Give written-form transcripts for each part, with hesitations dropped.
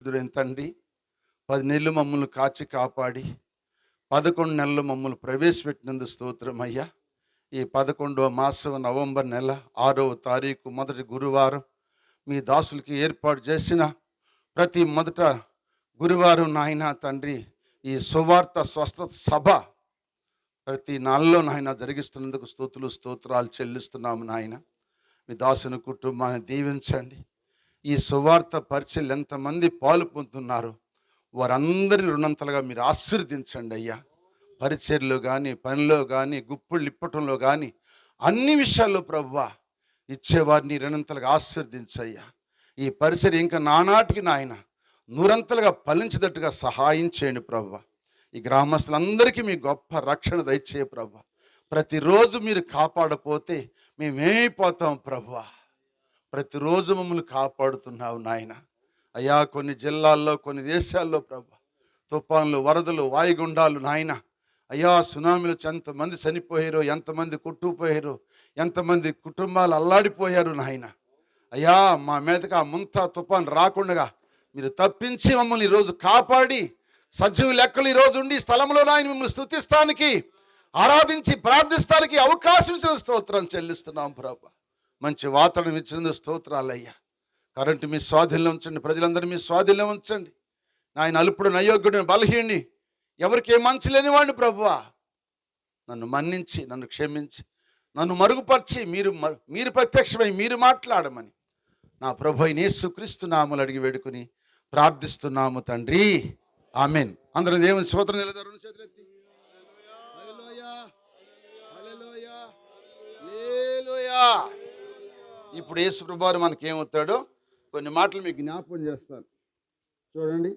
తండ్రి 10 నెలలు మమ్మల్ని కాచి కాపాడి 11 నెలలు మమ్మల్ని ప్రవేశపెట్టినందుకు స్తోత్రం అయ్యా. ఈ 11వ మాసం నవంబర్ నెల 6వ తారీఖు మొదటి గురువారం మీ దాసులకి ఏర్పాటు చేసిన ప్రతి మొదట గురువారం నాయన తండ్రి ఈ సువార్త స్వస్థత సభ ప్రతి నెలలో నాయన జరిగిస్తున్నందుకు స్తోత్రాలు చెల్లిస్తున్నాము నాయన. మీ దాసుని కుటుంబాన్ని దీవించండి. ఈ సువార్త పరిచయలు ఎంతమంది పాలు పొందుతున్నారు వారందరిని రుణంతలుగా మీరు ఆశీర్వదించండి అయ్యా. పరిచర్లో కానీ పనిలో కానీ గుప్పుళ్ళు ఇప్పటంలో కానీ అన్ని విషయాల్లో ప్రభువా ఇచ్చేవారిని రుణంతలుగా ఆశీర్వదించయ్యా. ఈ పరిచర్య ఇంకా నానాటికి నాయన నూరంతలుగా ఫలించేటట్టుగా సహాయం చేయండి ప్రభువా. ఈ గ్రామస్తులందరికీ మీ గొప్ప రక్షణ దయచేయ ప్రభువా. ప్రతిరోజు మీరు కాపాడపోతే మేమేమైపోతాం ప్రభువా. ప్రతిరోజు మమ్మల్ని కాపాడుతున్నావు నాయన. అయ్యా కొన్ని జిల్లాల్లో కొన్ని దేశాల్లో ప్రభు తుఫాన్లు వరదలు వాయుగుండాలు నాయన అయ్యా సునామీలు ఎంతమంది చనిపోయారో, ఎంతమంది కొట్టుకుపోయారో, ఎంతమంది కుటుంబాలు అల్లాడిపోయారు నాయన. అయ్యా మా మీదకి ఆ ముంతా తుఫాన్ రాకుండా మీరు తప్పించి మమ్మల్ని ఈరోజు కాపాడి సజీవ లెక్కలు ఈరోజు ఉండి స్థలంలో నాయన మిమ్మల్ని స్తుతిస్తానికి ఆరాధించి ప్రార్థిస్తానికి అవకాశం ఇచ్చిన స్తోత్రం చెల్లిస్తున్నాం ప్రభు. మంచి వాతావరణం ఇచ్చినందుకు స్తోత్రాలయ్యా. కరెంటు మీ స్వాధీనంలో ఉంచండి, ప్రజలందరూ మీ స్వాధీనంలో ఉంచండి నాయన. అల్పుడు నయోగ్యుడిని బలహీని ఎవరికి ఏ మంచి లేనివాడిని ప్రభువా నన్ను మన్నించి నన్ను క్షమించి నన్ను మరుగుపరిచి మీరు ప్రత్యక్షమై మీరు మాట్లాడమని నా ప్రభు అయిన యేసుక్రీస్తు నామములో అడిగి వేడుకుని ప్రార్థిస్తున్నాము తండ్రి, ఆమేన్. అందరూ దేవుని స్తోత్రం నిలదరు చేతులెత్తి హల్లెలూయా హల్లెలూయా హల్లెలూయా. ఇప్పుడు యేసు ప్రభువారు మనకేమవుతాడో కొన్ని మాటలు మీకు జ్ఞాపకం చేస్తాను. చూడండి,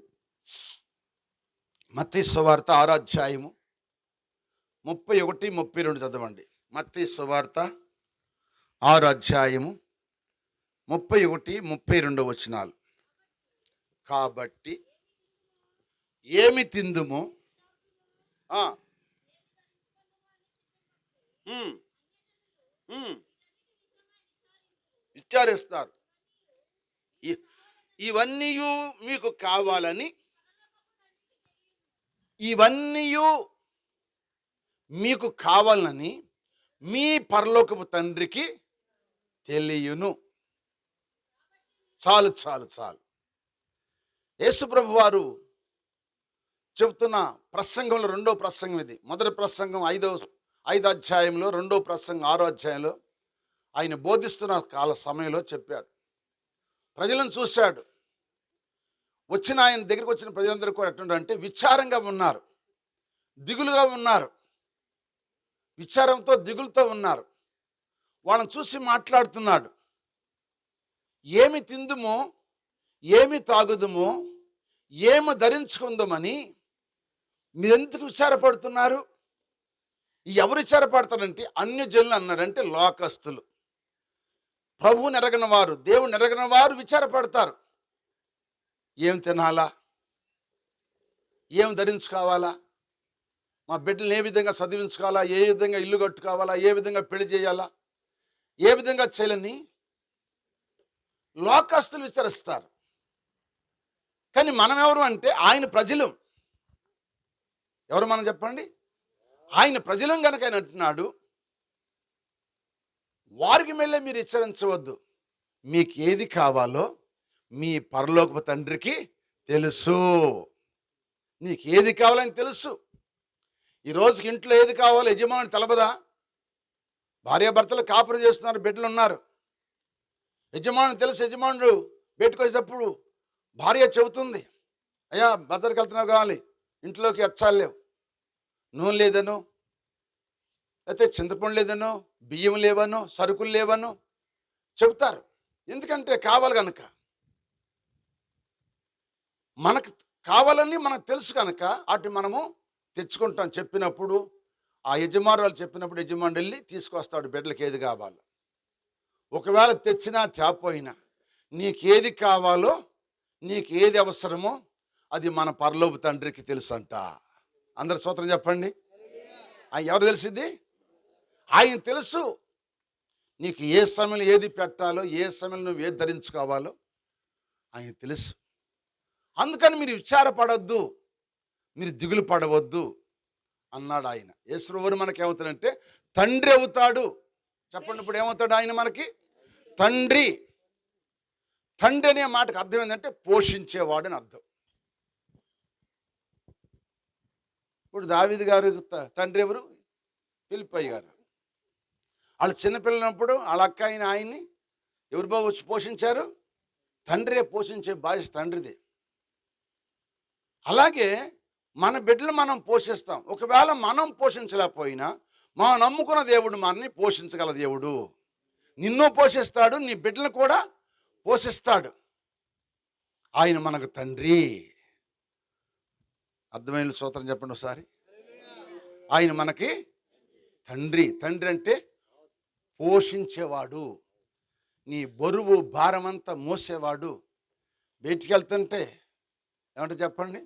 మత్తయి సువార్త 6వ అధ్యాయము 31, 32 చదవండి. మత్తయి సువార్త 6వ అధ్యాయము 31, 32 వచనాలు. కాబట్టి ఏమి తిందుమో విచారిస్తారు. ఇవన్నీ మీకు కావాలని, ఇవన్నీ మీకు కావాలని మీ పరలోకపు తండ్రికి తెలియను. చాలు చాలు చాలు. యేసుప్రభు వారు చెబుతున్న ప్రసంగంలో రెండో ప్రసంగం ఇది. మొదటి ప్రసంగం 5వ అధ్యాయంలో, రెండో ప్రసంగం 6వ అధ్యాయంలో ఆయన బోధిస్తున్న కాల సమయంలో చెప్పాడు. ప్రజలను చూశాడు. వచ్చిన ఆయన దగ్గరికి వచ్చిన ప్రజలందరూ కూడా ఎట్లుంటారంటే విచారంగా ఉన్నారు, దిగులుగా ఉన్నారు, విచారంతో దిగులుతో ఉన్నారు. వాళ్ళని చూసి మాట్లాడుతున్నాడు. ఏమి తిందుమో, ఏమి తాగుదుమో, ఏమి ధరించుకుందామని మీరెందుకు విచారపడుతున్నారు? ఎవరు విచారపడతారంటే అన్యజనులు అన్నాడంటే లోకస్తులు, ప్రభువుని ఎరగని వారు, దేవుని ఎరగని వారు విచారపడతారు. ఏం తినాలా, ఏం ధరించుకోవాలా, మా బిడ్డలను ఏ విధంగా చదివించుకోవాలా, ఏ విధంగా ఇల్లు కట్టుకోవాలా, ఏ విధంగా పెళ్లి చేయాలా, ఏ విధంగా చేయాలని లోకస్తులు విచారిస్తారు. కానీ మనం ఎవరు అంటే ఆయన ప్రజలు. ఎవరు మనం చెప్పండి? ఆయన ప్రజలం కనుక ఆయన అంటున్నాడు, వారికి మెల్లే మీరు హెచ్చరించవద్దు, మీకు ఏది కావాలో మీ పరలోకపు తండ్రికి తెలుసు. నీకు ఏది కావాలని తెలుసు. ఈ రోజుకి ఇంట్లో ఏది కావాలో యజమాని తెలపదా? భార్యాభర్తలు కాపురం చేస్తున్నారు, బిడ్డలు ఉన్నారు, యజమాని తెలుసు. యజమానుడు పెట్టుకొచ్చేటప్పుడు భార్య చెబుతుంది, అయ్యా బజార్కి వెళ్తున్నావు కావాలి, ఇంట్లోకి ఎచ్చాలు లేవు, నూనె లేదను, అయితే చింతపండు లేదను, బియ్యం లేవను, సరుకులు లేవను చెబుతారు. ఎందుకంటే కావాలి కనుక, మనకు కావాలని మనకు తెలుసు కనుక అటు మనము తెచ్చుకుంటాం. చెప్పినప్పుడు ఆ యజమానురాలు చెప్పినప్పుడు యజమానుడు వెళ్ళి తీసుకొస్తాడు బిడ్డలకి ఏది కావాలో. ఒకవేళ తెచ్చినా తేపోయినా నీకేది కావాలో, నీకు ఏది అవసరమో అది మన పరలోక తండ్రికి తెలుసు అంట. అందరు స్తోత్రం చెప్పండి. ఎవరు తెలిసింది? ఆయన తెలుసు. నీకు ఏ సమయంలో ఏది పెట్టాలో, ఏ సమయంలో నువ్వు ఏది ధరించుకోవాలో ఆయన తెలుసు. అందుకని మీరు విచారపడొద్దు, మీరు దిగులు పడవద్దు అన్నాడు ఆయన. యేసుప్రభువు మనకేమవుతాడంటే తండ్రి అవుతాడు. చెప్పండి, ఇప్పుడు ఏమవుతాడు ఆయన మనకి? తండ్రి. తండ్రి అనే మాటకు అర్థం ఏంటంటే పోషించేవాడు అని అర్థం. ఇప్పుడు దావీదు గారు తండ్రి ఎవరు? ఫిలిప్పయ్య గారు. వాళ్ళు చిన్నపిల్లనప్పుడు వాళ్ళ అక్క అయిన ఆయన్ని ఎవరు బాబు వచ్చి పోషించారు? తండ్రే పోషించే బాధ్యత తండ్రిది. అలాగే మన బిడ్డలు మనం పోషిస్తాం. ఒకవేళ మనం పోషించలేకపోయినా మనం నమ్ముకున్న దేవుడు మనని పోషించగల దేవుడు. నిన్ను పోషిస్తాడు, నీ బిడ్డలు కూడా పోషిస్తాడు. ఆయన మనకు తండ్రి. అర్థమైన స్తోత్రం చెప్పండి ఒకసారి. ఆయన మనకి తండ్రి. తండ్రి అంటే పోషించేవాడు, నీ బరువు భారమంతా మోసేవాడు. బయటికి వెళ్తుంటే ఏమంటే చెప్పండి,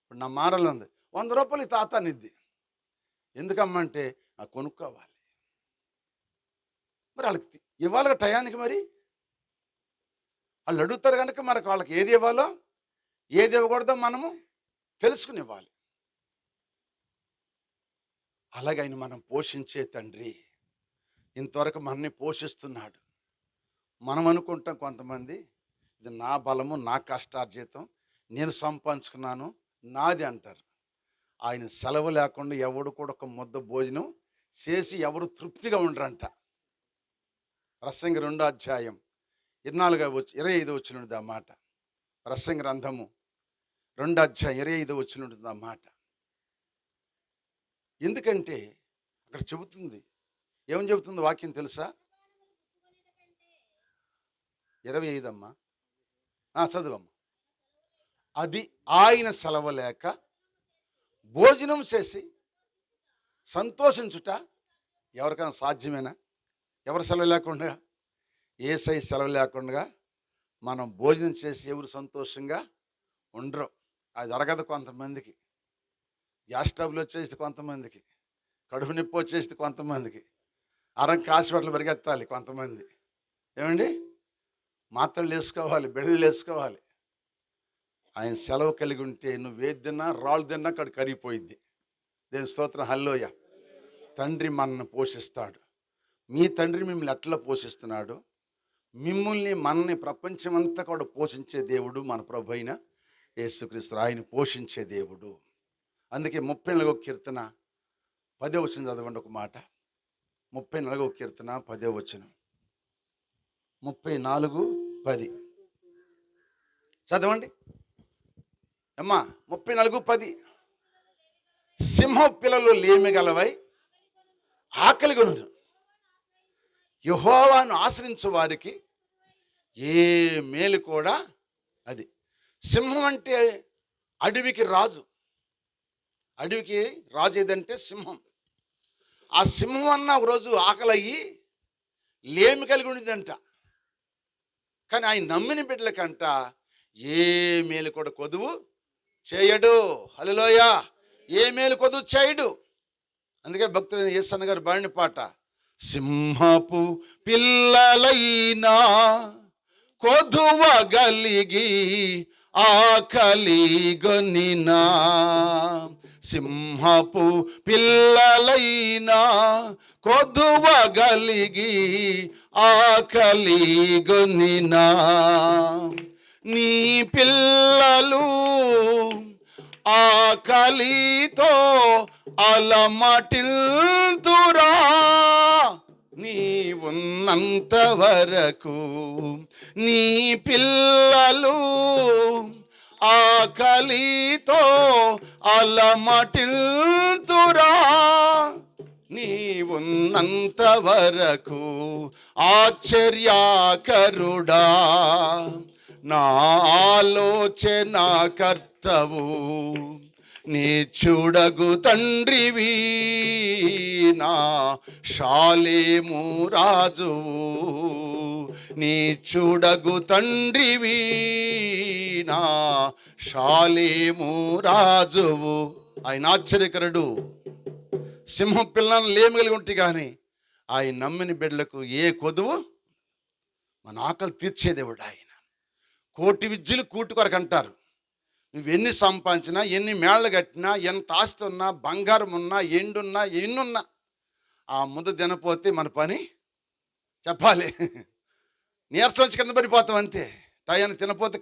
ఇప్పుడు నా మారలు ఉంది, 100 రూపాయలు ఈ తాత నిద్ది. ఎందుకమ్మంటే నాకు కొనుక్కోవాలి. మరి వాళ్ళకి ఇవ్వాలి టయానికి. మరి వాళ్ళు అడుగుతారు కనుక మనకు వాళ్ళకి ఏది ఇవ్వాలో ఏది ఇవ్వకూడదో మనము తెలుసుకుని ఇవ్వాలి. అలాగే ఆయన మనం పోషించే తండ్రి. ఇంతవరకు మనల్ని పోషిస్తున్నాడు. మనం అనుకుంటాం కొంతమంది, ఇది నా బలము, నా కష్టార్జితం, నేను సంపాదించుకున్నాను, నాది అంటారు. ఆయన సెలవు లేకుండా ఎవడు కూడా ఒక ముద్ద భోజనం చేసి ఎవరు తృప్తిగా ఉండరంట. ప్రసంగి 2వ అధ్యాయం 25 వచ్చినది ఆ మాట. ప్రసంగి గ్రంథము 2వ అధ్యాయం 25 వచ్చినది ఆ మాట. ఎందుకంటే అక్కడ చెబుతుంది, ఏమని చెబుతుంది వాక్యం తెలుసా? 25 అమ్మా, చదువమ్మా. అది ఆయన సెలవు లేక భోజనం చేసి సంతోషించుట ఎవరికైనా సాధ్యమేనా? ఎవరు సెలవు లేకుండా? యేసయ్య సెలవు లేకుండా మనం భోజనం చేసి ఎవరు సంతోషంగా ఉండరు. అది జరగదు కొంతమందికి. గ్యాస్ ట్రబుల్ వచ్చేసి కొంతమందికి, కడుపు నొప్పి వచ్చేసి కొంతమందికి, అరంకి హాస్పిటల్ పరిగెత్తాలి కొంతమంది. ఏమండి, మాత్రలు వేసుకోవాలి, బిళ్ళలు వేసుకోవాలి. ఆయన సెలవు కలిగి ఉంటే నువ్వు ఏది తిన్నా, రాళ్ళు తిన్నా అక్కడ కరిగిపోయింది. దేని స్తోత్రం, హల్లెలూయా. తండ్రి మనల్ని పోషిస్తాడు. మీ తండ్రి మిమ్మల్ని ఎట్లా పోషిస్తున్నాడు? మిమ్మల్ని మనల్ని ప్రపంచమంతా కూడా పోషించే దేవుడు మన ప్రభు అయిన యేసుక్రీస్తు. ఆయన పోషించే దేవుడు. అందుకే 34వ కీర్తన 10వ వచనం చదవండి ఒక మాట. 34వ కీర్తన 10వ వచనం. 34:10 చదవండి అమ్మా. 34:10. సింహ పిల్లలు లేమిగలవై ఆకలిగొను, యెహోవాను ఆశ్రయించు వారికి ఏ మేలు కూడా. అది సింహం అంటే అడవికి రాజు. అడవికి రాజు ఏదంటే సింహం. ఆ సింహం అన్న ఒకరోజు ఆకలయ్యి లేమి కలిగి ఉండిందంట. కానీ ఆయన నమ్మిన బిడ్డలకంట ఏ మేలు కూడా కొదువు చేయడు. హల్లెలూయా. ఏ మేలు కొదువు చేయడు. అందుకే భక్తుడైన యేసన్న గారు పాడిన పాట, సింహపు పిల్లలైనా కొదువగలిగి ఆకలిగొనినా, సింహపు పిల్లలైనా కొదువగలిగి ఆకలిగొనినా, నీ పిల్లలు ఆకలితో అలమటిల్తురా, నీవున్నంత వరకు నీ పిల్లలు ఆకలితో అలమటిల్తురా, నీవున్నంత వరకు. ఆశ్చర్యకరుడా, నా ఆలోచన కర్తవు, నీ చూడగు తండ్రివి, నా షాలేము రాజువు, నీ చూడగు తండ్రివి, నా షాలేము రాజువు. ఆయన ఆశ్చర్యకరుడు. సింహం పిల్లలను లేమి కలిగి ఉంటే కానీ ఆయన నమ్మిన బిడ్డలకు ఏ కొదువు, మన ఆకలి తీర్చే దేవుడు ఆయన. కోటి విద్యలు కూటి కొరకు అంటారు. నువ్వు ఎన్ని సంపాదించినా, ఎన్ని మేళ్ళు కట్టినా, ఎంత ఆస్తి ఉన్నా, బంగారం ఉన్నా, ఎండున్నా, ఎన్నున్నా ఆ ముద్ద తినపోతే మన పని చెప్పాలి. నీరసం వచ్చి కింద పడిపోతాం అంతే. టయాన్ని తినపోతే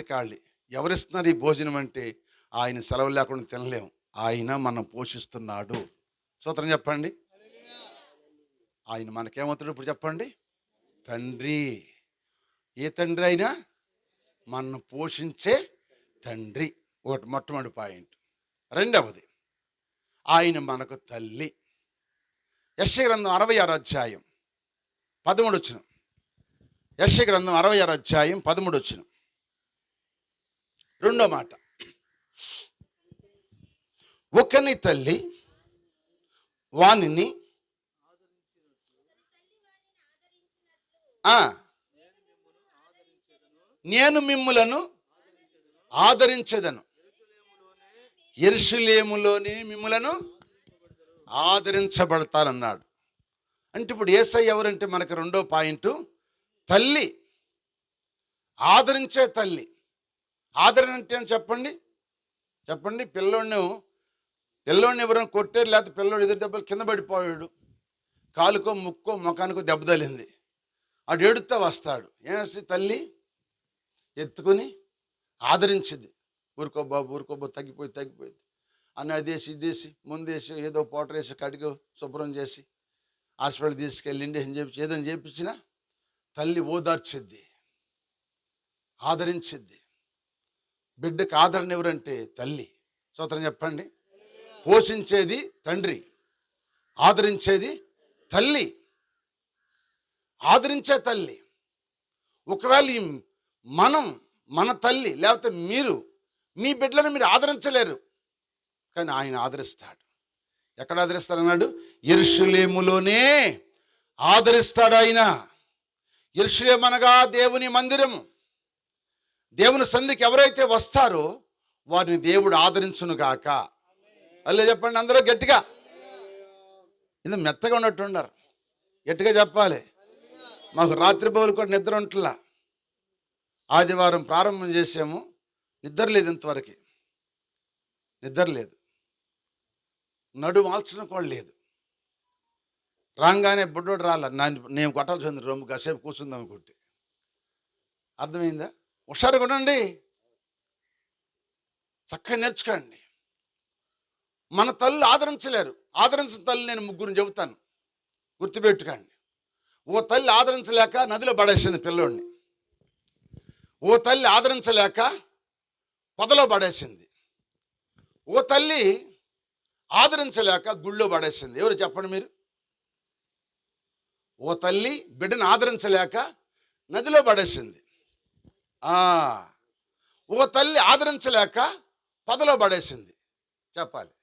ఖాళీ. ఎవరిస్తున్నారు ఈ భోజనం అంటే ఆయన సెలవు లేకుండా తినలేము. ఆయన మనం పోషిస్తున్నాడు. స్తోత్రం చెప్పండి. ఆయన మనకేమవుతాడు ఇప్పుడు చెప్పండి? తండ్రి. ఏ తండ్రి అయినా మనం పోషించే తండ్రి. ఒకటి మొట్టమొదటి పాయింట్. రెండవది, ఆయన మనకు తల్లి. యెషయా గ్రంథం 66 అధ్యాయం 13 వచనం. యెషయా గ్రంథం 66 అధ్యాయం 13 వచనం. రెండో మాట, ఒకని తల్లి వానిని నేను మిమ్ములను ఆదరించెదను, యెరూషలేములోనే మిమ్ములను ఆదరించబడతారన్నాడు. అంటే ఇప్పుడు యేసయ్య ఎవరంటే మనకు రెండో పాయింట్, తల్లి. ఆదరించే తల్లి. ఆదరణ అంటే చెప్పండి. పిల్లోడిని ఎవరైనా కొట్టారు, లేకపోతే పిల్లోడు ఎదురు దెబ్బలు కింద పడిపోయాడు, కాలుకో ముక్కో ముఖానికో దెబ్బ తగిలింది, అటు ఏడుస్తా వస్తాడు. ఏసి తల్లి ఎత్తుకుని ఆదరించింది. ఊరుకో బాబు తగ్గిపోయింది అని అదేసి ఇదేసి ముందేసి ఏదో పౌడర్ వేసి కడిగి శుభ్రం చేసి హాస్పిటల్ తీసుకెళ్ళి ఇంజక్షన్ చేపించి ఏదైనా చేపించినా తల్లి ఓదార్చిద్ది, ఆదరించిద్ది. బిడ్డకు ఆదరణ ఎవరంటే తల్లి. స్తోత్రం చెప్పండి. పోషించేది తండ్రి, ఆదరించేది తల్లి. ఆదరించే తల్లి. ఒకవేళ మన తల్లి లేకపోతే మీరు మీ బిడ్డలను మీరు ఆదరించలేరు, కానీ ఆయన ఆదరిస్తాడు. ఎక్కడ ఆదరిస్తాడన్నాడు? యెరూషలేములోనే ఆదరిస్తాడు ఆయన. యెరూషలేము అనగా దేవుని మందిరము. దేవుని సన్నిధికి ఎవరైతే వస్తారో వారిని దేవుడు ఆదరించునుగాక. అల్లే చెప్పండి అందరూ గట్టిగా. ఇది మెత్తగా ఉన్నట్టున్నారు, గట్టిగా చెప్పాలి. మాకు రాత్రి బౌలు కూడా నిద్ర ఉంటలా. ఆదివారం ప్రారంభం చేసాము, నిద్ర లేదు, ఇంతవరకు నిద్ర లేదు, నడుము ఆల్చడం కూడా లేదు. రాగానే బుడ్డోడు నేను కొట్టాల్సి ఉంది రొమ్ము, కాసేపు కూర్చుందాం అనుకుంటే. అర్థమైందా? హుషారుగా ఉండండి, చక్కగా నేర్చుకోండి. మన తల్లి ఆదరించలేరు. ఆదరించిన తల్లి నేను ముగ్గురిని చెబుతాను, గుర్తుపెట్టుకోండి. ఓ తల్లి ఆదరించలేక నదిలో పడేసింది పిల్లోడిని. ఓ తల్లి ఆదరించలేక పొదలో పడేసింది. ఓ తల్లి ఆదరించలేక గుళ్ళో పడేసింది. ఎవరు చెప్పండి మీరు? ఓ తల్లి బిడ్డను ఆదరించలేక నదిలో పడేసింది. ఓ తల్లి ఆదరించలేక పొదలో పడేసింది. చెప్పాలి,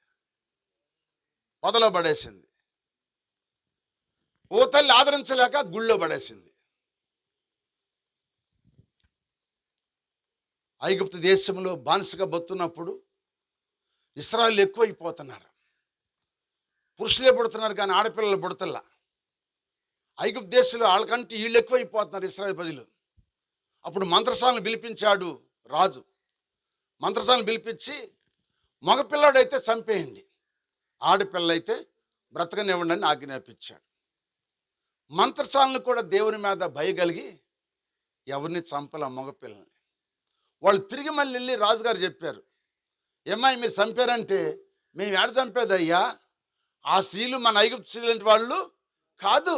పొదలో పడేసింది. ఓ తల్లి ఆదరించలేక గుళ్ళో పడేసింది. ఐగుప్తు దేశంలో బానిసగా బతున్నప్పుడు ఇశ్రాయేలు ఎక్కువైపోతున్నారు. పురుషులే పుడుతున్నారు కానీ ఆడపిల్లలు పుడతల్లా. ఐగుప్తు దేశంలో వాళ్ళకంటే వీళ్ళు ఎక్కువైపోతున్నారు ఇశ్రాయేలు ప్రజలు. అప్పుడు మంత్రసాలను పిలిపించాడు రాజు. మంత్రసాలను పిలిపించి మగపిల్లాడైతే చంపేయండి, ఆడపిల్లైతే బ్రతకనివ్వండి అని ఆజ్ఞాపించాడు. మంత్రసాలను కూడా దేవుని మీద భయగలిగి ఎవరిని చంపలే మగపిల్లని. వాళ్ళు తిరిగి మళ్ళీ వెళ్ళి రాజుగారు చెప్పారు, ఏమ్మాయి మీరు చంపారంటే, మేము ఏడ చంపేదయ్యా, ఆ స్త్రీలు మన ఐగుప్తు స్త్రీలు లాంటి వాళ్ళు కాదు,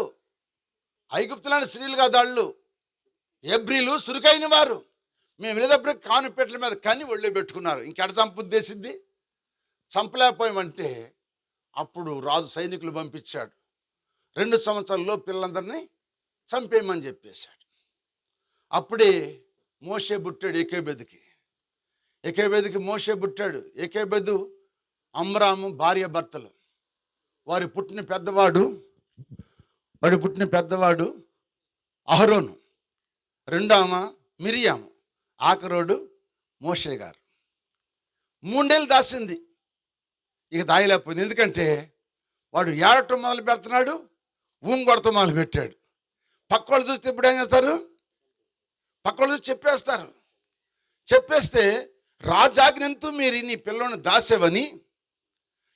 ఐగుప్తు లాంటి స్త్రీలు కాదు వాళ్ళు, ఎబ్రీలు సురుకైన వారు. మేము వెళ్ళేటప్పుడు కానుపెట్ల మీద కని ఒళ్ళో పెట్టుకున్నారు. ఇంకెడ చంపుద్దేసింది, చంపలేకపోయామంటే అప్పుడు రాజు సైనికులు పంపించాడు. 2 సంవత్సరాల్లో పిల్లలందరినీ చంపేయమని చెప్పేశాడు. అప్పుడే మోషే పుట్టాడు ఎకేబెదుకి మోషే పుట్టాడు. ఎకేబెదు అమ్రాము భార్య భర్తలు. వాడు పుట్టిన పెద్దవాడు అహరోను, రెండామ మిరియాము, ఆఖరోడు మోషే గారు. 3 ఏళ్ళు దాసింది, ఇక దాయలేకపోయింది. ఎందుకంటే వాడు ఏడటం మొదలు పెడుతున్నాడు, ఊంగొడతం మొదలు పెట్టాడు. పక్క వాళ్ళు చూస్తే ఇప్పుడు ఏం చేస్తారు? పక్కన చెప్పేస్తారు. చెప్పేస్తే రాజాజ్ఞంతూ మీరు నీ పిల్లని దాసేవని,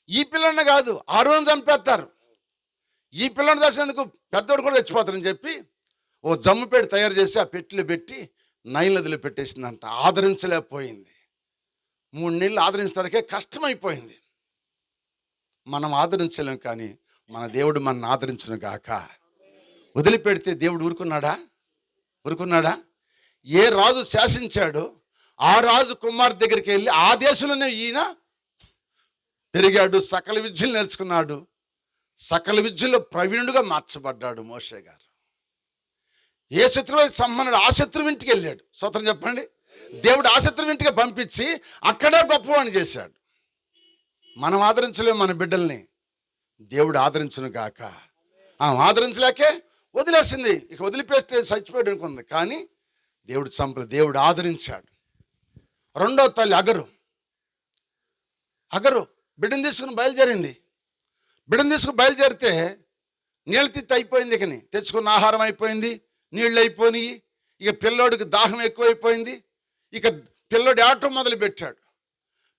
ఈ పిల్లని కాదు ఆ రోజు చంపేస్తారు. ఈ పిల్లని దాసేందుకు పెద్దోడు కూడా చచ్చిపోతారని చెప్పి ఓ జమ్ము పెట్టి తయారు చేసి ఆ పెట్టెలు పెట్టి నైల్ నదిలో పెట్టేసిందంట. ఆదరించలేకపోయింది. 3 నెలలు ఆదరించడానికే కష్టమైపోయింది. మనం ఆదరించలేం, కానీ మన దేవుడు మనల్ని ఆదరించును గాక. వదిలిపెడితే దేవుడు ఊరుకున్నాడా? ఏ రాజు శాసించాడో ఆ రాజు కుమార్ దగ్గరికి వెళ్ళి ఆ దేశంలోనే ఈయన పెరిగాడు, సకల విద్యలు నేర్చుకున్నాడు, సకల విద్యలో ప్రవీణుడుగా మార్చబడ్డాడు మోషే గారు. ఏ శత్రువు సంబంధుడు ఆ శత్రువు ఇంటికి వెళ్ళాడు. స్తోత్రం చెప్పండి. దేవుడు ఆ శత్రువు ఇంటికి పంపించి అక్కడే గొప్పవాణ్ణి చేశాడు. మనం ఆదరించలేము మన బిడ్డల్ని, దేవుడు ఆదరించును గాక. ఆదరించలేకే వదిలేసింది. ఇక వదిలిపేస్తే చచ్చిపోయాడు అనుకుంది, కానీ దేవుడు ఆదరించాడు. రెండో తల్లి అగరు బిడ్డను తీసుకుని బయలుదేరింది. బిడ్డను తీసుకుని బయలుదేరితే నీళ్ళు తిత్తి అయిపోయింది. ఇకని తెచ్చుకున్న ఆహారం అయిపోయింది, నీళ్ళు అయిపోయినాయి. ఇక పిల్లోడికి దాహం ఎక్కువైపోయింది. ఇక పిల్లోడు ఆటం మొదలు పెట్టాడు.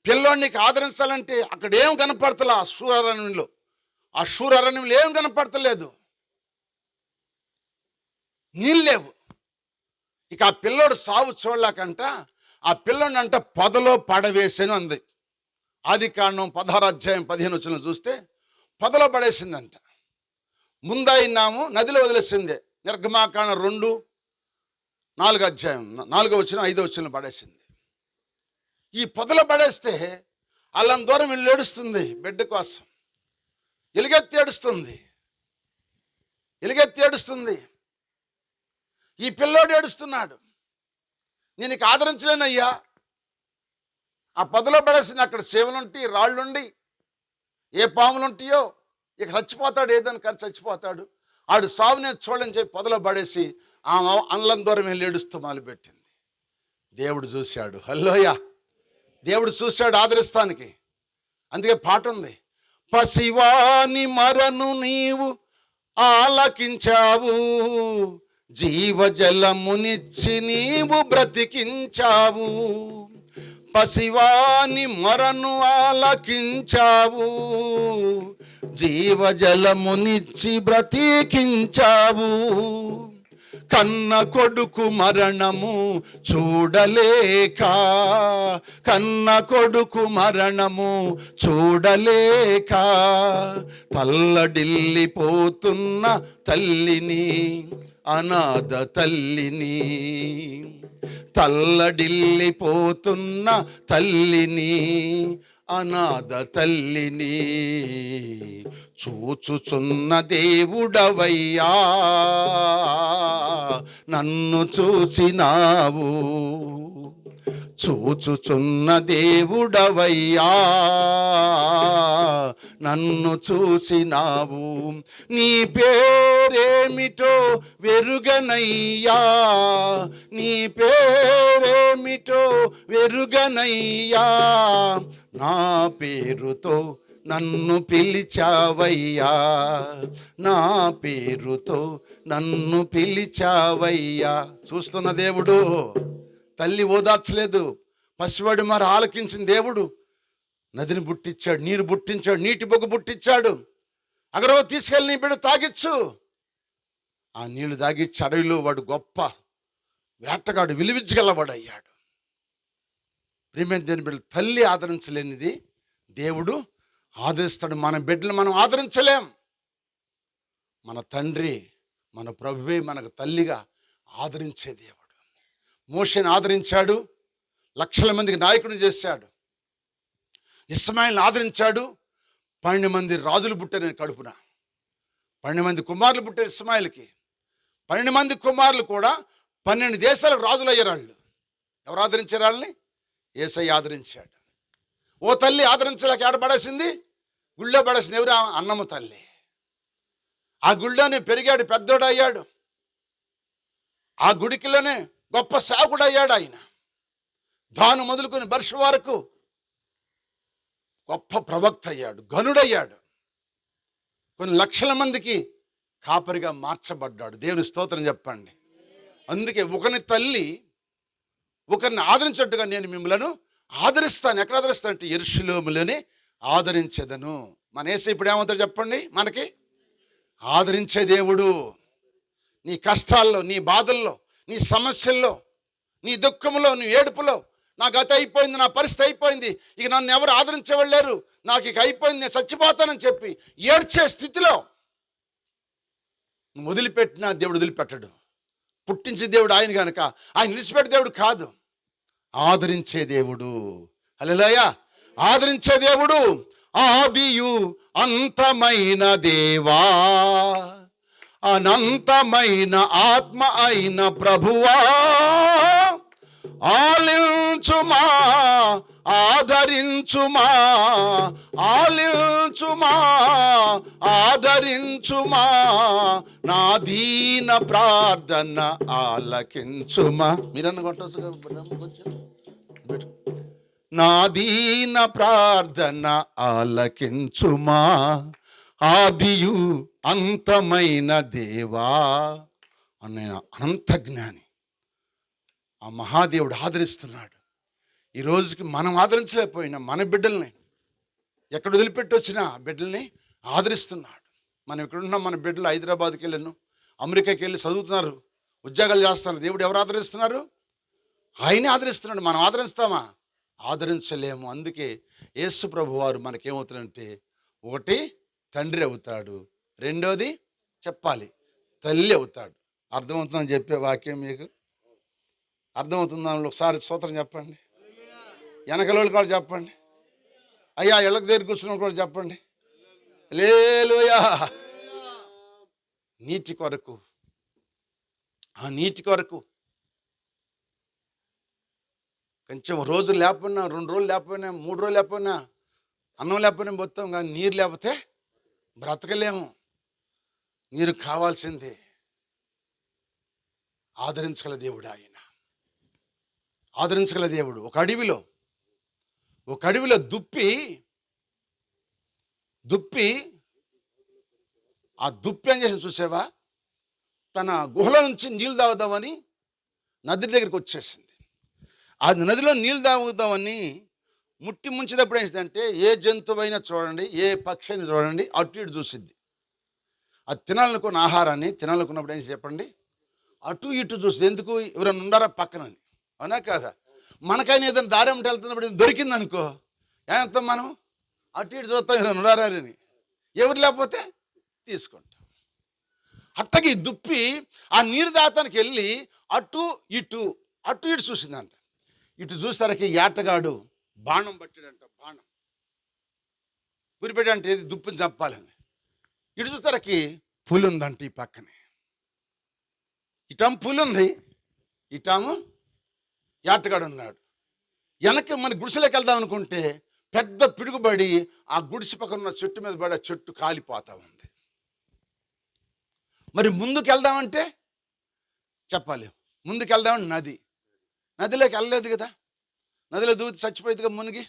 పిల్లోడిని ఆదరించాలంటే అక్కడ ఏం కనపడతలే. ఆ శూరారణ్యంలో ఏం కనపడతలేదు, నీళ్ళు లేవు. ఇక ఆ పిల్లోడు సావు చూడలేకంట ఆ పిల్లోడిని అంట పొదలో పడవేసేను అంది. ఆదికాండం 16:15 చూస్తే పొదలో పడేసిందంట. ముందైనాము నదిలో వదిలేసింది. నిర్గమాకాండం 2:4 పడేసింది. ఈ పొదలో పడేస్తే అల్లం దూరం వీళ్ళు ఏడుస్తుంది, బిడ్డ కోసం ఎలుగెత్తి ఏడుస్తుంది. ఈ పిల్లోడు ఏడుస్తున్నాడు, నేను ఇక ఆదరించలేనయ్యా. ఆ పొదలో పడేసింది. అక్కడ సేవలుంటాయి, రాళ్ళుండి, ఏ పాములు ఉంటాయో, ఇక చచ్చిపోతాడు, ఏదైనా ఖర్చు చచ్చిపోతాడు. ఆడు సావు నేను చూడని చెప్పి పొదలో పడేసి ఆ అల్లం దూరం వెళ్ళి ఏడుస్తూ మొదలుపెట్టింది. దేవుడు చూశాడు. హల్లోయా, దేవుడు చూశాడు ఆదరిస్తానికి. అందుకే పాట ఉంది, పసివాని మరను నీవు ఆలకించావు, జీవజలమునిచ్చి నీవు బ్రతికించావు. పసివాని మరను ఆలకించావు, జీవజలమునిచ్చి బ్రతికించావు. కన్న కొడుకు మరణము చూడలేక, తల్లడిల్లిపోతున్న తల్లిని, అనాథ తల్లిని, తల్లడిల్లిపోతున్న తల్లిని, అనాథ తల్లిని చూచుచున్న దేవుడవయ్యా, నన్ను చూసినావు. చూచుచున్న దేవుడవయ్యా, నన్ను చూసినావు. నీ పేరేమిటో వెరుగనయ్యా, నీ పేరేమిటో వెరుగనయ్యా, నా పేరుతో నన్ను పిలిచావయ్యా, నా పేరుతో నన్ను పిలిచావయ్యా. చూస్తున్న దేవుడు, తల్లి ఓదార్చలేదు, పసివాడు మరి ఆలకించిన దేవుడు నదిని పుట్టించాడు, నీరు పుట్టించాడు, నీటి బొగ్గు పుట్టించాడు. అగరో తీసుకెళ్ళి నీ బిడ్డ తాగిచ్చు. ఆ నీళ్లు తాగిచ్చి అడవిలో వాడు గొప్ప వేటగాడు, విలువించగలవాడు అయ్యాడు. ప్రియమైన దేని బిడ్డలు, తల్లి ఆదరించలేనిది దేవుడు ఆదరిస్తాడు. మన బిడ్డలు మనం ఆదరించలేం. మన తండ్రి, మన ప్రభువే మనకు తల్లిగా ఆదరించే దేవుడు. మోషేని ఆదరించాడు, లక్షల మందికి నాయకుడిని చేశాడు. ఇస్మాయిల్ని ఆదరించాడు, 12 మంది రాజులు పుట్టారు కడుపున. 12 మంది కుమారులు పుట్టారు ఇస్మాయిల్కి. 12 మంది కుమారులు కూడా 12 దేశాలకు రాజులు అయ్యారు. వాళ్ళు ఎవరు ఆదరించారు? వాళ్ళని యేసయ్య ఆదరించాడు. ఓ తల్లి ఆదరించలేక ఏడ పడేసింది, గుళ్ళో పడేసింది. ఎవరు? అన్నమ్మ తల్లి. ఆ గుళ్ళోనే పెరిగాడు, పెద్దోడు అయ్యాడు. ఆ గుడికిలోనే గొప్ప సేవకుడు అయ్యాడు. ఆయన దాను మొదలుకొని బర్ష వరకు గొప్ప ప్రవక్త అయ్యాడు, ఘనుడయ్యాడు. కొన్ని లక్షల మందికి కాపరిగా మార్చబడ్డాడు. దేవుని స్తోత్రం చెప్పండి. అందుకే ఒకని తల్లి ఒకరిని ఆదరించినట్టుగా నేను మిమ్మలను ఆదరిస్తాను. ఎక్కడ ఆదరిస్తాను అంటే యెరూషలేములోనే ఆదరించేదను. మన యేసు ఇప్పుడు ఏమవుతాడు చెప్పండి? మనకి ఆదరించే దేవుడు. నీ కష్టాల్లో, నీ బాధల్లో, నీ సమస్యల్లో, నీ దుఃఖంలో, నీ ఏడుపులో, నా గతి అయిపోయింది, నా పరిస్థితి అయిపోయింది, ఇక నన్ను ఎవరు ఆదరించేవాళ్ళు లేరు, నాకు ఇక అయిపోయింది, నేను చచ్చిపోతానని చెప్పి ఏడ్చే స్థితిలో నువ్వు వదిలిపెట్టినా దేవుడు వదిలిపెట్టడు. పుట్టించే దేవుడు ఆయన కనుక ఆయన విడిచిపెట్టే దేవుడు కాదు, ఆదరించే దేవుడు. హల్లెలూయా! ఆదరించే దేవుడు, ఆదియు అంతమైన దేవా, అనంతమైన ఆత్మ అయిన ప్రభువా, ఆలించుమా, ఆదరించుమా, ఆలించుమా, ఆదరించుమా, నా దీన ప్రార్థన ఆలకించుమా. మీరన్న కొట్టచ్చు, నా దీన ప్రార్థన ఆలకించుమా, ఆదియు అంతమైన దేవా అనే అనంత జ్ఞాని ఆ మహాదేవుడు ఆదరిస్తున్నాడు. ఈ రోజుకి మనం ఆదరించలేకపోయినా మన బిడ్డల్ని ఎక్కడ వదిలిపెట్టి వచ్చినా బిడ్డల్ని ఆదరిస్తున్నాడు. మనం ఇక్కడ ఉన్నాం, మన బిడ్డలు హైదరాబాద్కి వెళ్ళను, అమెరికాకి వెళ్ళి చదువుతున్నారు, ఉద్యోగాలు చేస్తున్నారు. దేవుడు ఎవరు ఆదరిస్తున్నారు? ఆయనే ఆదరిస్తున్నాడు. మనం ఆదరిస్తామా? ఆదరించలేము. అందుకే యేసు ప్రభు వారు మనకేమవుతాడంటే, ఒకటి తండ్రి అవుతాడు, రెండోది చెప్పాలి తల్లి అవుతాడు. అర్థమవుతుందని చెప్పే వాక్యం మీకు అర్థమవుతుందని ఒకసారి స్తోత్రం చెప్పండి. వెనకలోళ్ళు కూడా చెప్పండి. అయ్యా ఇళ్ళకి దగ్గర కూర్చున్న కూడా చెప్పండి హల్లెలూయా. నీటి కొరకు, ఆ నీటి కొరకు కొంచెం రోజులు లేకపోయినా, 2 రోజులు లేకపోయినా, 3 రోజులు లేకపోయినా, అన్నం లేకపోయినా పోతాం, కానీ నీరు లేకపోతే బ్రతకలేము. నీరు కావాల్సిందే. ఆదరించగల దేవుడు ఆయన, ఆదరించగల దేవుడు. ఒక అడవిలో దుప్పి ఆ దుప్పి ఏం చేసింది చూసావా? తన గుహలో నుంచి నీళ్ళు తాగుదామని నది దగ్గరికి వచ్చేసింది. ఆ నదిలో నీళ్ళు తాగుదామని ముట్టి ముంచేటప్పుడు ఏంటంటే, ఏ జంతువైనా చూడండి, ఏ పక్షి అయినా చూడండి, అటు ఇటు చూసిద్ది. అది తినాలనుకున్న ఆహారాన్ని తినాలనుకున్నప్పుడు ఏం చెప్పండి, అటు ఇటు చూస్తుంది. ఎందుకు? ఎవరైనా ఉండారా పక్కనని. అవునా కాదా? మనకైనా ఏదైనా దారి ఉంటే వెళ్తున్నప్పుడు దొరికింది అనుకో, ఏమంటాం మనం? అటు ఇటు చూస్తాం, ఎవరైనా ఉన్నారా అని. ఎవరు లేకపోతే తీసుకుంటాం. అట్టకి దుప్పి ఆ నీరు దాతానికి వెళ్ళి అటు ఇటు చూసిందంట. ఇటు చూసేసరికి ఏటగాడు బాణం పట్టాడంట. బాణం గురిపెట్టంటే ఇది దుప్పిని చంపాలని. ఇటు చూసేసరికి పులి ఉందంట ఈ పక్కనే. ఇటాము పులి ఉంది, ఇటాము ఏటగాడు ఉన్నాడు. వెనక్కి మన గుడిసెలోకి వెళ్దాం అనుకుంటే పెద్ద పిడుగుబడి ఆ గుడిసె పక్కన ఉన్న చెట్టు మీద పడి ఆ చెట్టు కాలిపోతా ఉంది. మరి ముందుకు వెళ్దామంటే చెప్పాలి, ముందుకు వెళ్దామంటే నదిలోకి వెళ్ళలేదు కదా, నదిలో దూకి చచ్చిపోయేదిగా మునిగి.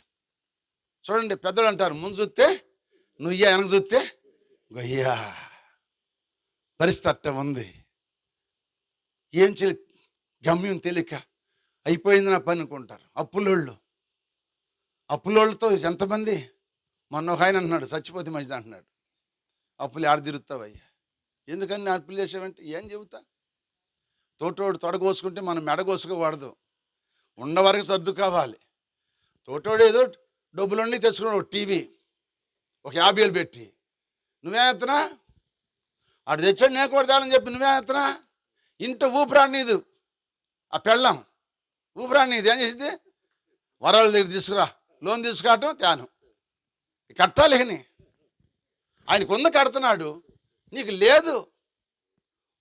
చూడండి, పెద్దలు అంటారు, ముందు చూస్తే నువ్య్యా, వెనక చూస్తే గొయ్యా. పరిస్థితి అట్ట ఉంది. ఏం చేయ గమ్యం తెలియక అయిపోయింది నా పని అనుకుంటారు. అప్పులోళ్ళతో ఎంతమంది. మొన్న ఒక ఆయన అంటున్నాడు, చచ్చిపోతే మంచిది అంటున్నాడు. అప్పులు ఆడ తిరుగుతావయ్యా, ఎందుకని నేను అప్పులు చేసావంటే ఏం చెబుతా? తోటోడు తొడగోసుకుంటే మనం మెడగోసుకోకూడదు, ఉండవరకు సర్దు కావాలి. తోటోడు ఏదో డబ్బులన్నీ తెచ్చుకున్నాడు, ఒక టీవీ ఒక 50,000 పెట్టి, నువ్వే ఎత్తనా? ఆడు తెచ్చాడు, నేను కూడా తేలని చెప్పి నువ్వే ఎత్తనా? ఇంట ఊపిరాడు నీదు, ఆ పెళ్ళం ఊపిరాడు నీది. ఏం చేసింది? వరాల దగ్గర తీసుకురా, లోన్ తీసుకురావటం త్యాను కట్టాలి. ఆయనకు ఉంది, కడుతున్నాడు, నీకు లేదు,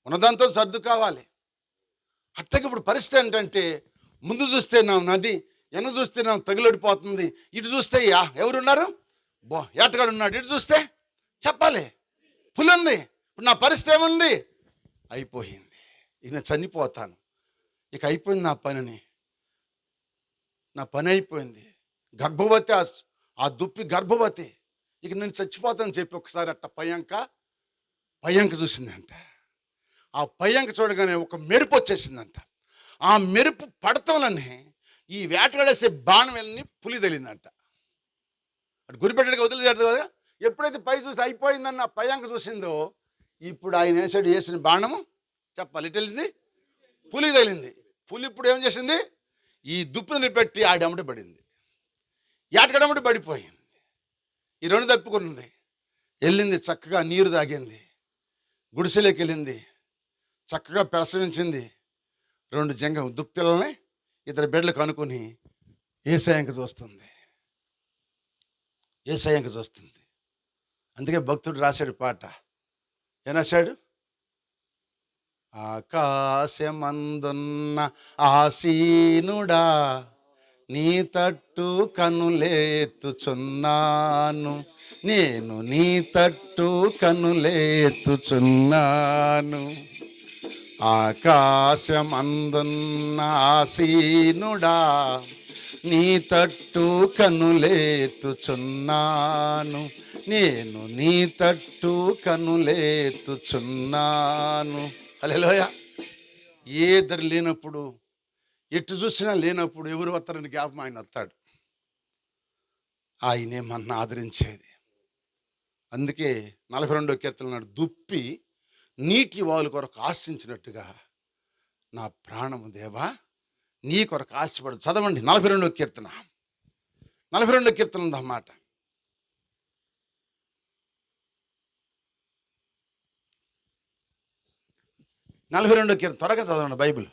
ఉన్నదంతా సర్దు కావాలి. అట్టకి ఇప్పుడు పరిస్థితి ఏంటంటే, ముందు చూస్తే నా నది, వెనక చూస్తే నా తగిలడిపోతుంది, ఇటు చూస్తే ఎవరున్నారు? ఏటగాడు ఉన్నాడు. ఇటు చూస్తే చెప్పాలి పులి ఉంది. ఇప్పుడు నా పరిస్థితి ఏముంది? అయిపోయింది, ఇక నేను చనిపోతాను, ఇక అయిపోయింది నా పని అయిపోయింది. గర్భవతి, ఆ దుప్పి గర్భవతి, ఇక నేను చచ్చిపోతానని చెప్పి ఒకసారి అట్ట పయంక చూసిందంట. ఆ పయ్యంక చూడగానే ఒక మెరుపు వచ్చేసిందంట. ఆ మెరుపు పడతంలోనే ఈ వేటగాడేసే బాణం వెళ్ళని పులి తెలిందంట. అటు గురిపెట్టడానికి వదిలేసాడు కదా. ఎప్పుడైతే పై చూసి అయిపోయిందన్న పయ్యంక చూసిందో, ఇప్పుడు ఆయన వేసిన బాణము చెప్పాలి ఎటు వెళ్ళింది? పులి తగిలింది. పులి ఇప్పుడు ఏం చేసింది? ఈ దుప్పుని పెట్టి ఆడమ్మటి పడింది. ఏటగడమ్మటి పడిపోయింది. ఈ రెండు తప్పుకున్నది. వెళ్ళింది చక్కగా నీరు తాగింది, గుడిసెలోకి వెళ్ళింది, చక్కగా ప్రసవించింది. 2 జంగం దుప్పిల్లల్ని ఇద్దరు బిడ్డలు కనుక్కొని ఏసయ్యంక చూస్తుంది. ఏసయ్యంక చూస్తుంది. అందుకే భక్తుడు రాశాడు పాట. ఏం రాశాడు? ఆకాశమందున్న ఆసీనుడా, నీ తట్టు కనులేతుచున్నాను, నేను నీ తట్టు కనులేతుచున్నాను. ఆకాశమందున్న ఆసీనుడా, నీ తట్టు కనులేతుచున్నాను, నేను నీ తట్టు కనులేతుచున్నాను. హల్లెలూయా. ఏ ఇద్దరు లేనప్పుడు, ఎటు చూసినా లేనప్పుడు ఎవరు వస్తారని జ్ఞాపకం ఆయన వస్తాడు. ఆయనే మన ఆదరించేది. అందుకే 42వ కీర్తన నాడు దుప్పి నీటి వాలు కొరకు ఆశించినట్టుగా నా ప్రాణము దేవా నీ కొరకు ఆశపడు. చదవండి 42వ కీర్తన. 42వ కీర్తన ఉందన్నమాట. 42వ కీర్తన త్వరగా చదవండి బైబిల్.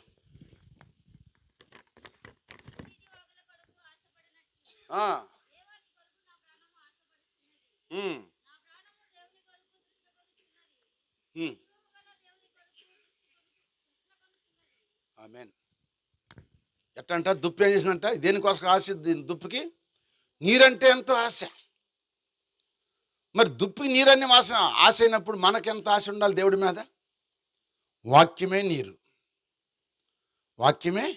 ఆమేన్. ఎట్టంట దుప్పి ఏం చేసిందంట? దేనికోసం ఆశ? దుప్పికి నీరంటే ఎంతో ఆశ. మరి దుప్పికి నీరన్నీ ఆశ అయినప్పుడు మనకెంత ఆశ ఉండాలి దేవుడి మీద? వాక్యమే నీరు, వాక్యమే.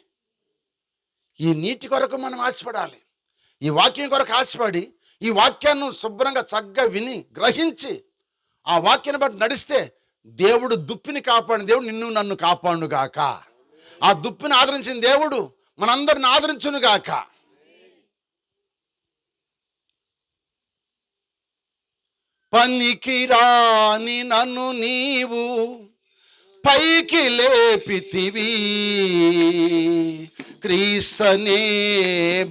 ఈ నీటి కొరకు మనం ఆశపడాలి. ఈ వాక్యం కొరకు ఆశపడి ఈ వాక్యాన్ని శుభ్రంగా చక్కగా విని గ్రహించి ఆ వాక్యాన్ని బట్టి నడిస్తే దేవుడు దుప్పిని కాపాడిన దేవుడు నిన్ను నన్ను కాపాడుగాక. ఆ దుప్పిని ఆదరించిన దేవుడు మనందరిని ఆదరించునుగాక. పనికి రాని నన్ను నీవు పైకి లేపితివి, క్రీస్తనే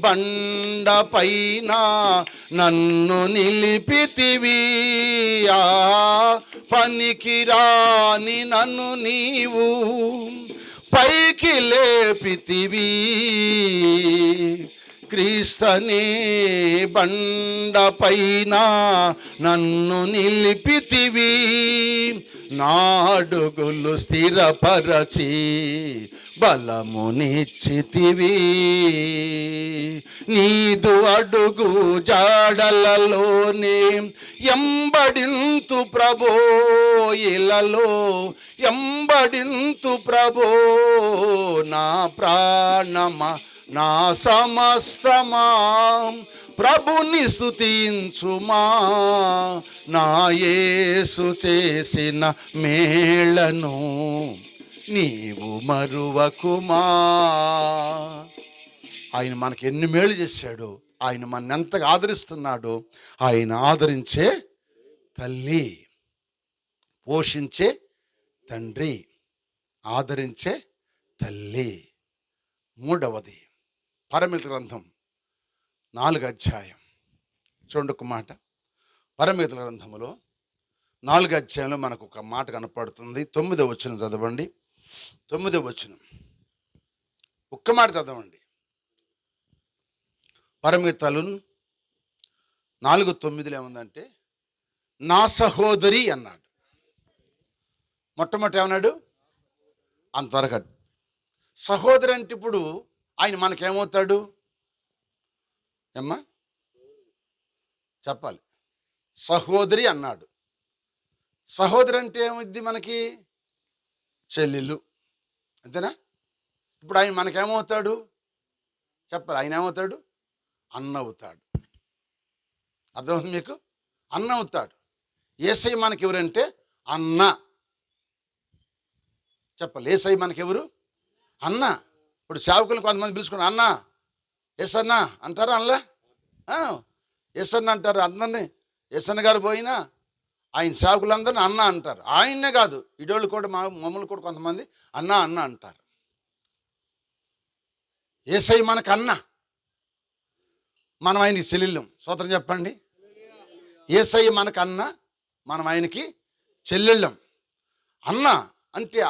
బండ పైన నన్ను నిలిపితివి. ఆ పనికి రాని నన్ను నీవు పైకి లేపితివి, క్రీస్తనే బండ పైన నన్ను నిలిపితివి. నాడుగులు స్థిరపరచి బలమునిచ్చితివి, నీదు అడుగు జాడలలోనే ఎంబడింతు ప్రభో, ఇలలో ఎంబడింతు ప్రభో. నా ప్రాణమా నా సమస్తమా ప్రభుని స్తుతించుమా, నా యేసు చేసిన మేళను నీవు మరువకుమా. ఆయన మనకి ఎన్ని మేలు చేశాడు, ఆయన మన ఎంతగా ఆదరిస్తున్నాడు. ఆయన ఆదరించే తల్లి, పోషించే తండ్రి, ఆదరించే తల్లి. 3వది పరమిత గ్రంథం 4వ అధ్యాయం. చూడండి ఒక మాట. పరమిత గ్రంథములో 4వ అధ్యాయంలో మనకు ఒక మాట కనపడుతుంది. 9వ వచనం చదవండి. 9వ వచనం ఒక్క మాట చదవండి. పరమితలు 4:9 ఏముందంటే నా సహోదరి అన్నాడు. మొట్టమొదటి ఏమన్నాడు? అంతవరకు సహోదరి అంటే ఇప్పుడు ఆయన మనకేమవుతాడు అమ్మా చెప్పాలి. సహోదరి అన్నాడు. సహోదరి అంటే ఏమైంది? మనకి చెల్లెలు, అంతేనా? ఇప్పుడు ఆయన మనకేమవుతాడు చెప్పాలి. ఆయన ఏమవుతాడు? అన్న అవుతాడు. అర్థమవుతుంది మీకు? అన్న అవుతాడు. యేసయ్య మనకి ఎవరంటే అన్న. చెప్పాలి. యేసయ్య మనకెవరు? అన్న. ఇప్పుడు సేవకులు కొంతమంది పిలుచుకుని అన్న యేసన్న అంటారా? అనలే. యేసన్న అంటారు అందరినీ. యేసన్న గారు పోయినా ఆయన సేవకులందరినీ అన్న అంటారు. ఆయన్నే కాదు, ఇడోళ్ళు కూడా మమ్మల్ని కూడా కొంతమంది అన్న అన్న అంటారు. యేసయ్య మనకు అన్న, మనం ఆయనకి చెల్లెళ్ళం. స్తోత్రం చెప్పండి. యేసయ్య మనకు అన్న, మనం ఆయనకి చెల్లెళ్ళం. అన్న అంటే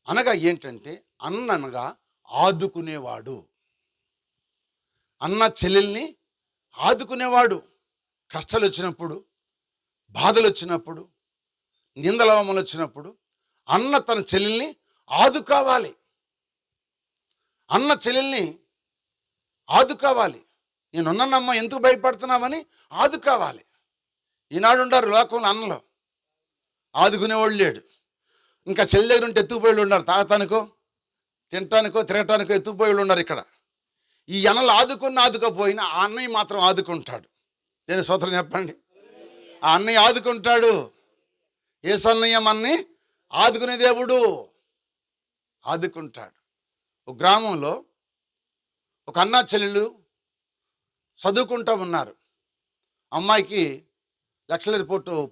అనగా ఏంటంటే, అన్న అనగా ఆదుకునేవాడు. అన్న చెల్లెల్ని ఆదుకునేవాడు. కష్టాలు వచ్చినప్పుడు, బాధలు వచ్చినప్పుడు, నిందలవమలు వచ్చినప్పుడు అన్న తన చెల్లెల్ని ఆదుకోవాలి. అన్న చెల్లెల్ని ఆదుకోవాలి. నేనున్నానమ్మా, ఎందుకు భయపడుతున్నామని ఆదుకోవాలి. ఈనాడు ఉండారు లోకంలో అన్నలో ఆదుకునేవాళ్ళు లేడు. ఇంకా చెల్లి దగ్గర ఉంటే ఎత్తుకుపోయి ఉన్నారు, తాగటానికో తినటానికో తిరగటానికో ఎత్తుకుపోయి ఉన్నారు. ఇక్కడ ఈ అన్నలు ఆదుకోపోయినా ఆ అన్నయ్య మాత్రం ఆదుకుంటాడు. నేను స్తోత్రం చెప్పండి. ఆ అన్నయ్య ఆదుకుంటాడు. యేసన్నయ్య మన్ని ఆదుకునే దేవుడు, ఆదుకుంటాడు. ఒక గ్రామంలో ఒక అన్నా చెల్లెలు చదువుకుంటూ ఉన్నారు. అమ్మాయికి లెక్చరర్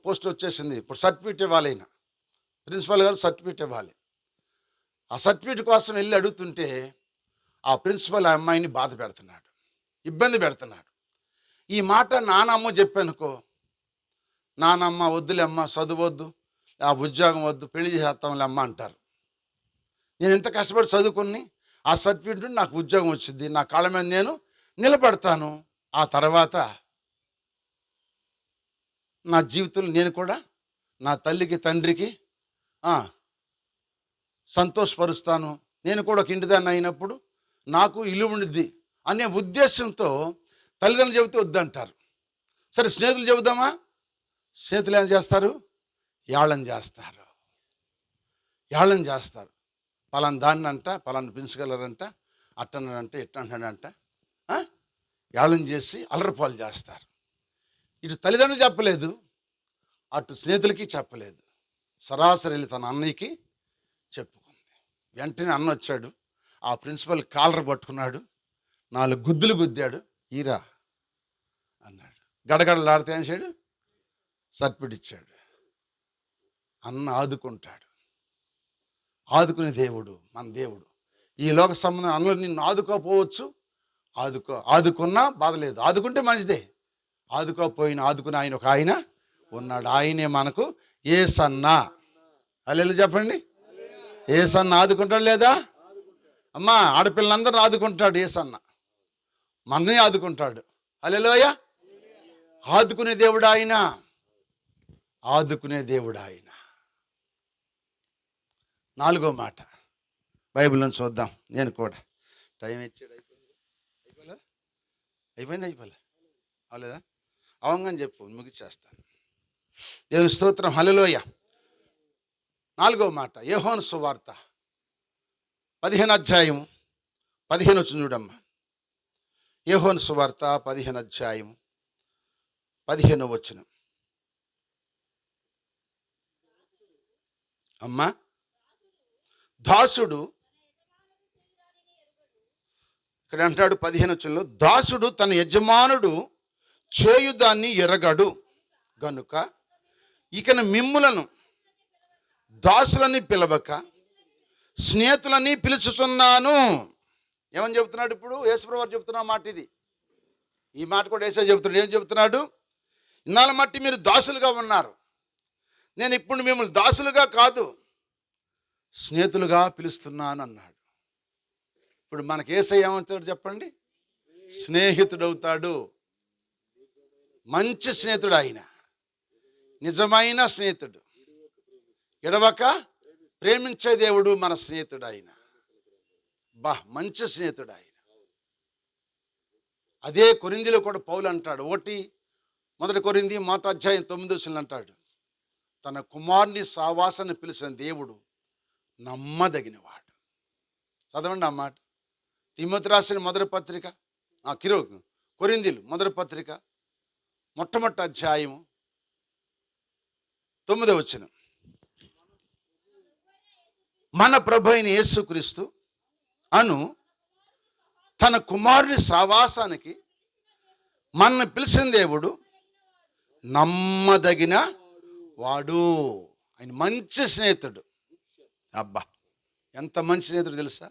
పోస్ట్ వచ్చేసింది. ఇప్పుడు సర్టిఫికేట్ ఇవ్వాలి, అయినా ప్రిన్సిపల్ గారు సర్టిఫికేట్ ఇవ్వాలి. ఆ సర్టిఫికేట్ కోసం వెళ్ళి అడుగుతుంటే ఆ ప్రిన్సిపల్ ఆ అమ్మాయిని బాధ పెడుతున్నాడు, ఇబ్బంది పెడుతున్నాడు. ఈ మాట నానమ్మ చెప్పానుకో, నానమ్మ వద్దులే అమ్మ, చదువద్దు, ఆ ఉద్యోగం వద్దు, పెళ్లి చేస్తాంలే అమ్మ అంటారు. నేను ఎంత కష్టపడి చదువుకుని ఆ సర్టిఫికేట్ నాకు ఉద్యోగం వచ్చింది, నా కాళ్ళ మీద నేను నిలబడతాను. ఆ తర్వాత నా జీవితంలో నేను కూడా నా తల్లికి తండ్రికి సంతోషపరుస్తాను, నేను కూడా ఒక ఇంటిదాన్ని అయినప్పుడు నాకు ఇల్లు ఉండిద్ది అనే ఉద్దేశంతో తల్లిదండ్రులు చెబితే వద్దంటారు. సరే స్నేహితులు చెబుదామా? స్నేహితులు ఏం చేస్తారు? యాళ్ళం చేస్తారు. పలానా దాన్ని అంట, పలానా పెంచగలరంట, అట్టనంట ఇట్టంటాడంట, యాళ్ళం చేసి అలరపాలు చేస్తారు. ఇటు తల్లిదండ్రులు చెప్పలేదు, అటు స్నేహితులకి చెప్పలేదు. సరాసరి వెళ్ళి తన అన్నయ్యకి చెప్పుకుంది. వెంటనే అన్న వచ్చాడు, ఆ ప్రిన్సిపల్ కాలర్ పట్టుకున్నాడు, 4 గుద్దులు గుద్దాడు. ఈరా అన్నాడు. గడగడలాడితే ఏం చేయడు? సర్టిఫికేట్ ఇచ్చాడు. అన్న ఆదుకుంటాడు. ఆదుకునే దేవుడు మన దేవుడు. ఈ లోక సంబంధం అన్నలు నిన్ను ఆదుకోపోవచ్చు, ఆదుకున్నా బాధ లేదు, ఆదుకుంటే మంచిదే. ఆదుకోపోయిన ఆదుకుని ఆయన ఒక ఆయన ఉన్నాడు. ఆయనే మనకు యేసన్న. హల్లెలూయా చెప్పండి. యేసన్న ఆదుకుంటాడు లేదా? అమ్మా, ఆడపిల్లలందరూ ఆదుకుంటాడు యేసన్న, మనని ఆదుకుంటాడు. హల్లెలూయా. ఆదుకునే దేవుడు ఆయన, ఆదుకునే దేవుడు ఆయన. 4వ మాట బైబిల్లో చూద్దాం. నేను కూడా టైం ఇచ్చాడు. అయిపోయింది అవలేదా? అవంగని చెప్పు, ముగిచ్చేస్తాను. దేవుని స్తోత్రం. హల్లెలూయా. 4వ మాట యోహాను సువార్త 15వ అధ్యాయం 15 వచ్చింది చూడమ్మా. యోహాను సువార్త 15వ అధ్యాయం 15వ వచనం. అమ్మా, దాసుడు ఇక్కడ అంటాడు 15వ వచనంలో, దాసుడు తన యజమానుడు చేయుదాన్ని ఎరగడు గనుక ఇకన మిమ్ములను దాసులని పిలవక స్నేహితులని పిలుచుచున్నాను. ఏమని చెబుతున్నాడు? ఇప్పుడు యేసుప్రభువు వారు చెబుతున్న మాట ఇది. ఈ మాట కూడా యేసయ్య చెబుతున్నాడు. ఏం చెబుతున్నాడు? ఇన్నాళ్ళ మట్టి మీరు దాసులుగా ఉన్నారు, నేను ఇప్పుడు మిమ్మల్ని దాసులుగా కాదు స్నేహితులుగా పిలుస్తున్నాను అన్నాడు. ఇప్పుడు మనకి యేసయ్య ఏమవుతాడు చెప్పండి? స్నేహితుడు అవుతాడు. మంచి స్నేహితుడు ఆయన, నిజమైన స్నేహితుడు, ఎడవక ప్రేమించే దేవుడు మన స్నేహితుడు ఆయన. మంచి స్నేహితుడు ఆయన. అదే కొరింథీలో కూడా పౌలు అంటాడు, 1 కొరింథీ 1వ అధ్యాయం 9వ వచనం అంటాడు, తన కుమారుని సావాసాన్ని పిలిచిన దేవుడు నమ్మదగినవాడు. చదవండి ఆ మాట. తిమోతి రాసిన మొదటి పత్రిక, కొరింథీలు మొదటి పత్రిక 1వ అధ్యాయం 9వ వచనం. మన ప్రభు అయిన యేసుక్రీస్తు అను తన కుమారుని సావాసానికి మనల్ని పిలిచిన దేవుడు నమ్మదగిన వాడు. ఆయన మంచి స్నేహితుడు. అబ్బా, ఎంత మంచి స్నేహితుడు తెలుసా?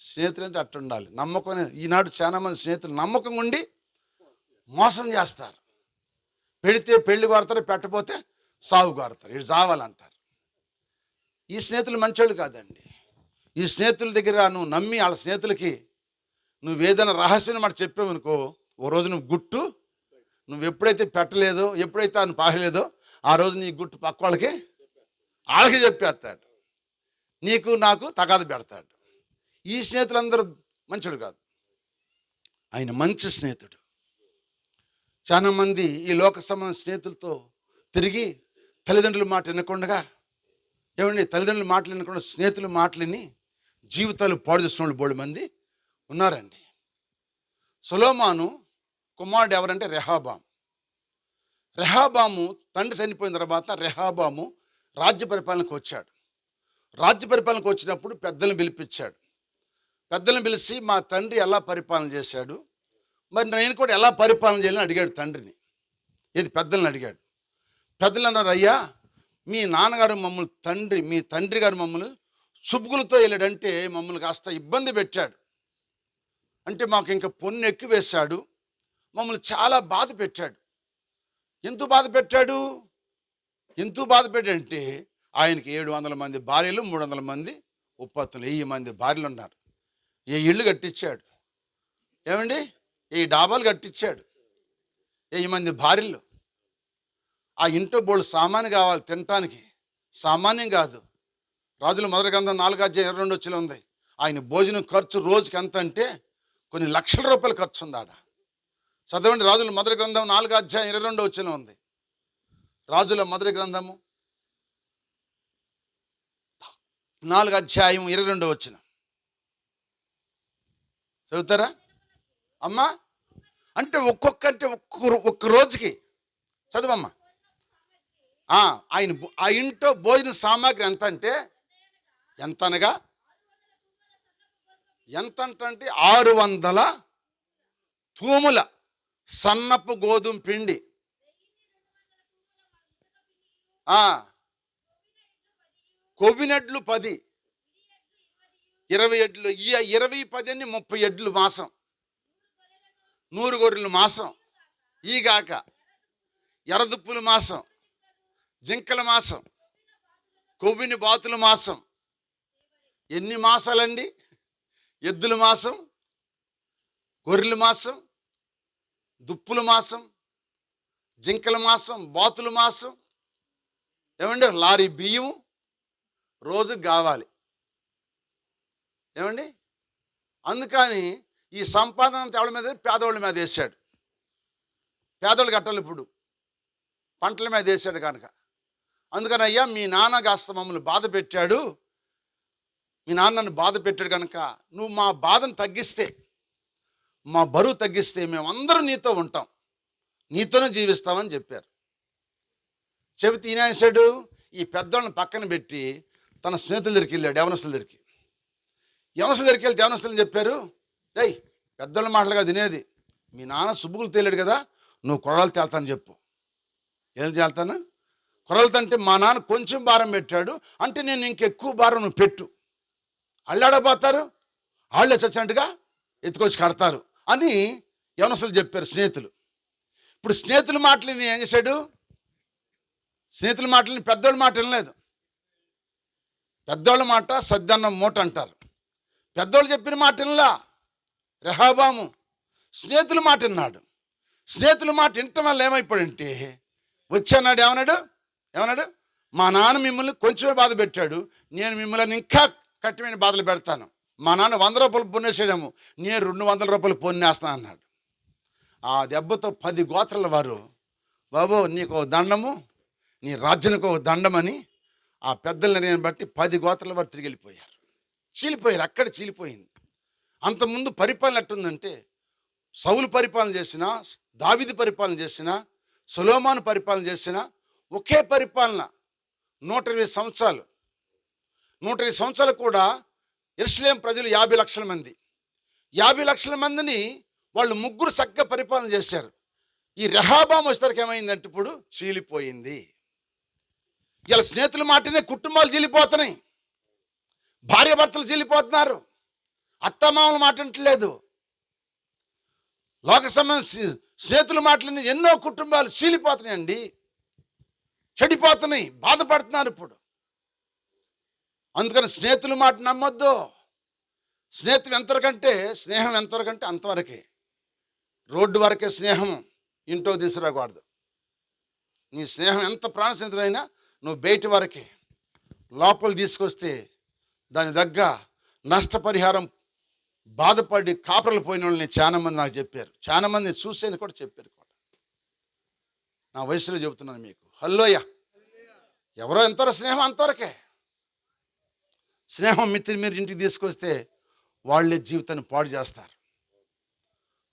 స్నేహితులు అంటే అట్టు ఉండాలి. నమ్మకం. ఈనాడు చాలా మంది స్నేహితులు నమ్మకం ఉండి మోసం చేస్తారు. పెడితే పెళ్లి కోరతారు, పెట్టపోతే సాగు కోరతారు. ఇటు చావాలంటారు. ఈ స్నేహితులు మంచోళ్ళు కాదండి. ఈ స్నేహితుల దగ్గర నువ్వు నమ్మి వాళ్ళ స్నేహితులకి నువ్వు ఏదైనా రహస్యం మాట చెప్పావనుకో, ఓ రోజు నువ్వు ఎప్పుడైతే పెట్టలేదో, ఎప్పుడైతే ఆయన పాగలేదో, ఆ రోజు నీ గుట్టు పక్క వాళ్ళకి చెప్పేస్తాడు. నీకు నాకు తగాదు పెడతాడు. ఈ స్నేహితులందరూ మంచోడు కాదు. ఆయన మంచి స్నేహితుడు. చాలామంది ఈ లోక సంబంధ స్నేహితులతో తిరిగి తల్లిదండ్రుల మాట వినకుండా, తల్లిదండ్రుల మాటలు వినకుండా స్నేహితుల మాటలని జీవితాలు పాడు చేసిన వాళ్ళు బోళ్ళు మంది ఉన్నారండి. సొలొమోను కుమారుడు ఎవరంటే రెహబాము తండ్రి చనిపోయిన తర్వాత రెహబాము రాజ్య పరిపాలనకు వచ్చాడు. రాజ్య పరిపాలనకు వచ్చినప్పుడు పెద్దలను పిలిపించాడు. పెద్దలను పిలిచి మా తండ్రి ఎలా పరిపాలన చేశాడు, మరి నేను కూడా ఎలా పరిపాలన చేయాలని అడిగాడు తండ్రిని. పెద్దలను అడిగాడు. పెద్దలు అన్నారు, అయ్యా మీ నాన్నగారు మీ తండ్రి గారు మమ్మల్ని సుబ్బులతో వెళ్ళాడంటే మమ్మల్ని కాస్త ఇబ్బంది పెట్టాడు. అంటే మాకు ఇంకా పొన్ను ఎక్కువ వేశాడు, మమ్మల్ని చాలా బాధ పెట్టాడు. ఎందుకు బాధ పెట్టాడంటే ఆయనకి 700 మంది భార్యలు, 300 మంది ఉప్పత్తులు, 1000 మంది భార్యలు ఉన్నారు. ఏ ఇళ్ళు కట్టించాడు, 1000 డాబాలు కట్టించాడు, 1000 మంది భార్యలు. ఆ ఇంట్లో బోళ్ళు సామాను కావాలి తినటానికి, సామాన్యం కాదు. రాజుల మొదటి గ్రంథం 4:22 ఉంది. ఆయన భోజనం ఖర్చు రోజుకి ఎంత అంటే కొన్ని లక్షల రూపాయలు ఖర్చు ఉంది ఆడ. చదవండి, రాజుల మొదటి గ్రంథం 4:22 ఉంది. రాజుల మొదటి గ్రంథము 4:22 చదువుతారా అమ్మా? అంటే ఒక్క రోజుకి చదువమ్మా. ఆయన ఆ ఇంట్లో భోజన సామాగ్రి ఎంత అంటే ఎంత 600 తూముల సన్నపు గోధుమ పిండి, 10 ఎడ్లు, 20 ఎడ్లు. 20, 10 30 ఎడ్లు మాసం, 100 గొర్రెలు మాసం, ఈగాక ఎర్రదుప్పుల మాసం, జింకల మాసం, కొవ్విని బాతుల మాసం. ఎన్ని మాసాలండి? ఎద్దుల మాసం, గొర్రెల మాసం, దుప్పుల మాసం, జింకల మాసం, బాతుల మాసం. లారీ బియ్యం రోజుకు కావాలి. అందుకని ఈ సంపాదన అంతా ఎవరి మీద? పేదవాళ్ళ మీద వేసాడు. పేదవాళ్ళు కట్టాలి ఇప్పుడు, పంటల మీద వేసాడు కనుక. అందుకని అయ్యా మీ నాన్న కాస్త మమ్మల్ని బాధ పెట్టాడు, మీ నాన్న నన్ను బాధ పెట్టాడు కనుక నువ్వు మా బాధను తగ్గిస్తే, మా బరువు తగ్గిస్తే మేమందరం నీతో ఉంటాం, నీతోనే జీవిస్తామని చెప్పారు. చెబితే ఈయన వేసాడు, ఈ పెద్దవాళ్ళని పక్కన పెట్టి తన స్నేహితుల దగ్గరికి వెళ్ళాడు. యవనస్తుల దగ్గరికి వెళ్తే యవనస్తులు చెప్పారు, రేయ్ పెద్దవాళ్ళ మాటలుగా తినేది, మీ నాన్న సుబ్బులు తేలాడు కదా, నువ్వు కొడవలు తేల్తాను చెప్పు. ఏం తేల్తాను? కొడవలతో అంటే మా నాన్న కొంచెం భారం పెట్టాడు అంటే నేను ఇంకెక్కువ భారం నువ్వు పెట్టు. అల్లాడపోతారు, వాళ్ళే చచ్చినట్టుగా ఎత్తుకొచ్చి కడతారు అని యవనస్తులు చెప్పారు స్నేహితులు. ఇప్పుడు స్నేహితుల మాటలని ఏం చేశాడు? స్నేహితుల మాటలని పెద్దోళ్ళ మాట వినలేదు. పెద్దోళ్ళ మాట సద్దన్నం మూట అంటారు. పెద్దోళ్ళు చెప్పిన మాట వినలా రెహబాము, స్నేహితుల మాట విన్నాడు. స్నేహితుల మాట వినటం వల్ల ఏమైపోయాడంటే వచ్చాడు, ఏమన్నాడు? మా నాన్న మిమ్మల్ని కొంచెమే బాధ పెట్టాడు, నేను మిమ్మల్ని ఇంకా కఠినమైన బాధలు పెడతాను. మా నాన్న 100 రూపాయలు పొన్నేసాడేమో, నేను 200 రూపాయలు పొన్నేస్తాను అన్నాడు. ఆ దెబ్బతో 10 గోత్రాల వారు, బాబు నీకు దండము, నీ రాజ్యానికి ఒక దండమని ఆ పెద్దల నిర్ణయాన్ని బట్టి 10 గోత్రాల వారు తిరిగి వెళ్ళిపోయారు. చీలిపోయారు, అక్కడ చీలిపోయింది. అంతకుముందు పరిపాలన ఎట్టుందంటే సౌలు పరిపాలన చేసిన, దావీదు పరిపాలన చేసిన, సొలొమోను పరిపాలన చేసిన ఒకే పరిపాలన, 120 సంవత్సరాలు. 120 సంవత్సరాలు కూడా యెరూషలేము ప్రజలు 50 లక్షల మంది. 50 లక్షల మందిని వాళ్ళు ముగ్గురు చక్కగా పరిపాలన చేశారు. ఈ రెహబాము వచ్చేసరికి ఏమైందంటే ఇప్పుడు చీలిపోయింది. ఇలా స్నేహితుల మాటనే కుటుంబాలు చీలిపోతున్నాయి, భార్య భర్తలు చీలిపోతున్నారు, అత్తమామల మాట వింటలేదు. లోక సంబంధ స్నేహితుల మాటలని ఎన్నో కుటుంబాలు చీలిపోతున్నాయండి, చెడిపోతున్నాయి, బాధపడుతున్నారు ఇప్పుడు. అందుకని స్నేహితుల మాట నమ్మొద్దు. స్నేహితులు ఎంతవరకంటే స్నేహం ఎంతవరకంటే అంతవరకే. రోడ్డు వరకే స్నేహం, ఇంట్లో తీసుకురాకూడదు. నీ స్నేహం ఎంత ప్రాణ స్నేహితులైనా నువ్వు బయట వరకే. లోపల తీసుకొస్తే దాని దగ్గ నష్టపరిహారం బాధపడి కాపరలు పోయిన వాళ్ళని చాలామంది నాకు చెప్పారు. చాలామంది చూసేని కూడా చెప్పారు కూడా. నా వయసులో చెబుతున్నాను మీకు. హల్లోయ. ఎవరో ఎంతవరకు స్నేహం అంతవరకే. స్నేహం మిత్రులు మీరు ఇంటికి తీసుకొస్తే వాళ్ళే జీవితాన్ని పాడు చేస్తారు.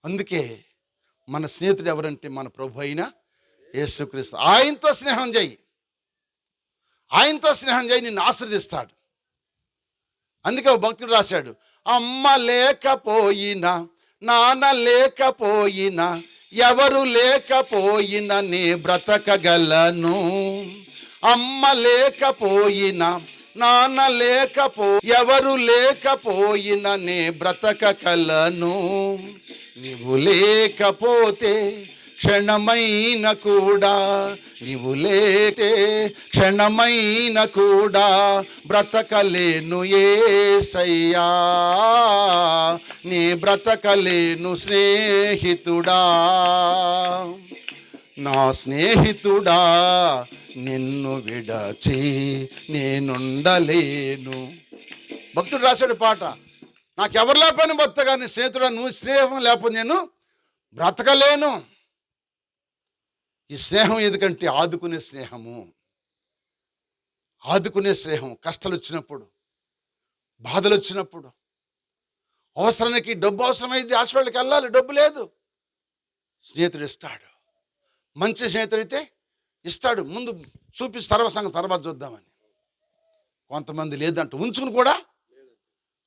అందుకే మన స్నేహితుడు ఎవరంటే మన ప్రభు అయిన యేసుక్రీస్తు. ఆయనతో స్నేహం చేయి, ఆయనతో స్నేహం చేయి, నిన్ను ఆశీర్వదిస్తాడు. అందుకే ఒక భక్తుడు రాశాడు, అమ్మ లేకపోయినా నాన్న లేకపోయినా ఎవరు లేకపోయినా నే బ్రతకగలను. అమ్మ లేకపోయినా నాన్న ఎవరు లేకపోయినా నే బ్రతకగలను. నీవు లేకపోతే క్షణమైన కూడా, నీవు లేతే క్షణమైన కూడా బ్రతకలేను యేసయ్యా, నీ బ్రతకలేను స్నేహితుడా, నా స్నేహితుడా, నిన్ను విడచి నేనుండలేను. భక్తుడు రాశాడు పాట, నాకెవరు లేకపోయినా బతక, నీ స్నేహితుడా, నువ్వు స్నేహం లేకపోతే నేను బ్రతకలేను. ఈ స్నేహం ఎందుకంటే ఆదుకునే స్నేహము, ఆదుకునే స్నేహం. కష్టాలు వచ్చినప్పుడు, బాధలు వచ్చినప్పుడు, అవసరానికి డబ్బు అవసరమైంది, హాస్పిటల్కి వెళ్ళాలి, డబ్బు లేదు, స్నేహితుడు ఇస్తాడు. మంచి స్నేహితుడైతే ఇస్తాడు, ముందు చూపించి తర్వాత చూద్దామని. కొంతమంది లేదంట, ఉంచుకుని కూడా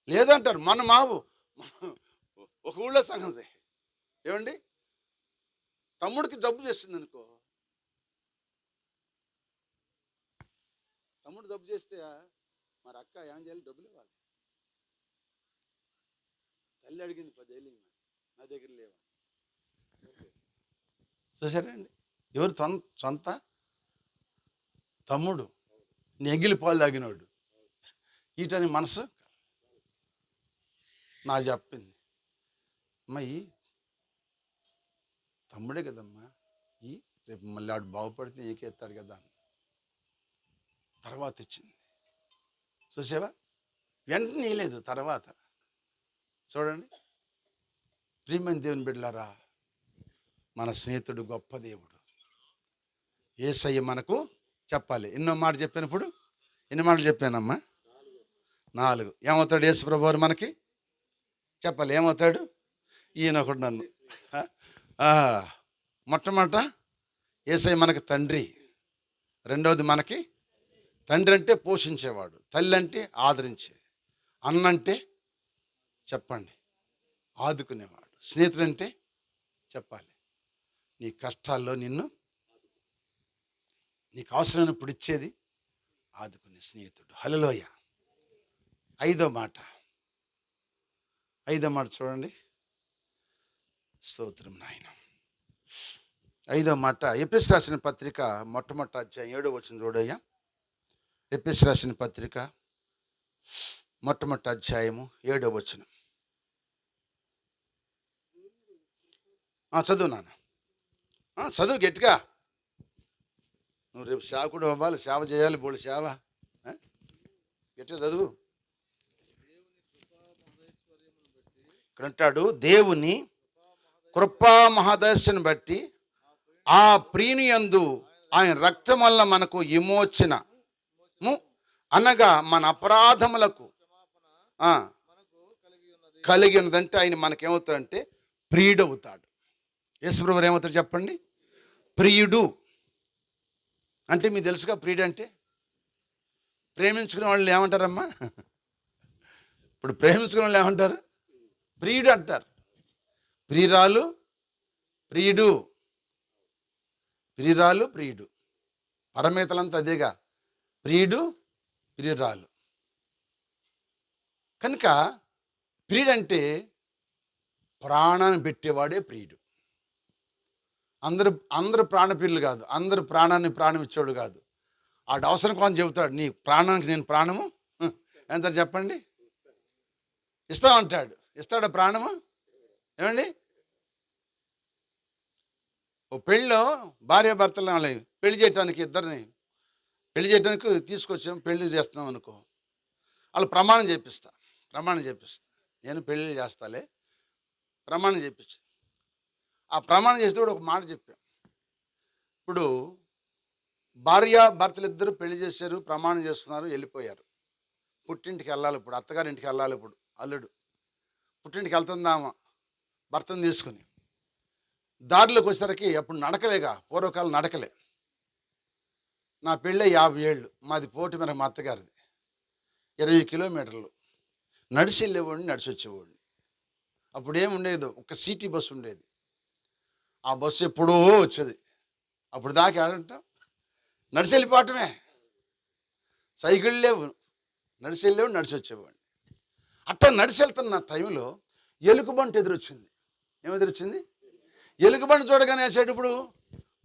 లేదంటారు. మన మావు ఒక ఊళ్ళో సంగతి ఏమండి, తమ్ముడికి జబ్బు చేస్తుంది అనుకో, తమ్ముడు జబ్బు చేస్తే మరి అక్క ఏం చేయాలి, డబ్బులు ఇవ్వాలి. తల్లి అడిగింది 10 ఏళ్ళు, నా దగ్గర లేవా. చూసారండి, ఎవరు సొంత తమ్ముడు, నెగిలి పాలు తాగినోడు, ఈటని మనసు నాకు చెప్పింది, అమ్మాయి తమ్ముడే కదమ్మా, ఈ రేపు మళ్ళీ ఆడు బాగుపడితే ఏకెత్తాడు కదా అని తర్వాత ఇచ్చింది. చూసావా, వెంటనే లేదు తర్వాత. చూడండి ప్రియమైన దేవుని బిడ్డలారా, మన స్నేహితుడు గొప్ప దేవుడు. యేసయ్య మనకు చెప్పాలి. ఎన్నో మాట చెప్పినప్పుడు, ఎన్ని మాటలు చెప్పానమ్మా? 4. ఏమవుతాడు యేసు ప్రభువారు మనకి చెప్పాలి, ఏమవుతాడు? ఈయన ఒకడు నన్ను. మొట్టమొదట యేసయ్య మనకి తండ్రి, రెండవది మనకి తండ్రి అంటే పోషించేవాడు, తల్లి అంటే ఆదరించే, అన్నంటే చెప్పండి ఆదుకునేవాడు, స్నేహితుడు అంటే చెప్పాలి నీ కష్టాల్లో నిన్ను, నీకు అవసరమైనప్పుడు ఇచ్చేది, ఆదుకునే స్నేహితుడు. హల్లెలూయా. 5వ మాట చూడండి. స్తోత్రం నాయన. 5వ మాట ఎఫెసీయులకు రాసిన పత్రిక మొట్టమొదటి అధ్యాయం 7వ వచనం చూడయ్యా. ఎఫెసీయులకు రాసిన పత్రిక మొట్టమొదటి అధ్యాయము 7వ వచనం. చదువు నాన్న, చదువు గట్టిగా. నువ్వు రేపు సేవకుడు అవ్వాలి, సేవ చేయాలి, బోళ్ళు సేవ. గట్టిగా చదువు. ఇక్కడ అంటాడు, దేవుని కృపా మహదర్శను బట్టి ఆ ప్రియుని యందు ఆయన రక్తం వల్ల మనకు విమోచనము, అనగా మన అపరాధములకు కలిగి ఉన్నదంటే ఆయన మనకేమవుతాడంటే ప్రియుడు అవుతాడు. యేసుప్రభువు ఏమవుతాడు చెప్పండి? ప్రియుడు అంటే మీకు తెలుసుగా, ప్రియుడు అంటే ప్రేమించుకునే వాళ్ళు ఏమంటారమ్మా? ఇప్పుడు ప్రేమించుకునే వాళ్ళు ఏమంటారు? ప్రియుడు అంటారు. ప్రియురాలు, ప్రియుడు, ప్రియురాలు, ప్రియుడు. పరమేతలంతా అదేగా, ప్రియుడు, ప్రియురాలు. కనుక ప్రియుడంటే ప్రాణాన్ని పెట్టేవాడే ప్రియుడు. అందరూ ప్రాణప్రియులు కాదు, అందరూ ప్రాణాన్ని ప్రాణం ఇచ్చేవాడు కాదు. ఆడు అవసరం కొంచెం చెబుతాడు, నీ ప్రాణానికి నేను ప్రాణము ఎంత చెప్పండి ఇస్తామంటాడు. ఇస్తాడా ప్రాణము? ఏమండి, ఓ పెళ్ళిలో భార్య భర్తలు పెళ్లి చేయటానికి ఇద్దరిని పెళ్లి చేయడానికి తీసుకొచ్చాం, పెళ్లి చేస్తున్నాం అనుకో, వాళ్ళు ప్రమాణం చేపిస్తా. నేను పెళ్ళి చేస్తాలే, ప్రమాణం చేయించు. ఆ ప్రమాణం చేస్తే కూడా ఒక మాట చెప్పాం. ఇప్పుడు భార్య భర్తలు ఇద్దరు పెళ్లి చేశారు, ప్రమాణం చేస్తున్నారు, వెళ్ళిపోయారు. పుట్టింటికి వెళ్ళాలి. ఇప్పుడు అత్తగారింటికి వెళ్ళాలి. ఇప్పుడు అల్లుడు పుట్టింటికి వెళ్తుందామా భర్తను తీసుకుని. దారిలోకి వచ్చేసరికి అప్పుడు నడకలేగా, పూర్వకాలం నడకలే. నా పెళ్ళి 50 ఏళ్ళు, మాది పోటిమేర, మా అత్తగారిది 20 కిలోమీటర్లు. నడిచి వెళ్ళేవాడిని, నడిచి వచ్చేవాడిని. అప్పుడు ఏముండేదో, ఒక సిటీ బస్సు ఉండేది. ఆ బస్సు ఎప్పుడో వచ్చేది. అప్పుడు దాకా ఆడంటాం, నడిచి వెళ్ళిపోవటమే. సైకిల్ లేవు, నడిచి వెళ్ళేవాడు, నడిచి వచ్చేవాడిని. అట్లా నడిచి వెళ్తున్న టైంలో ఎలుకబంటి ఎదురొచ్చింది. ఏమెదురొచ్చింది? ఎలుకబంటి చూడగానే వేసాడు. ఇప్పుడు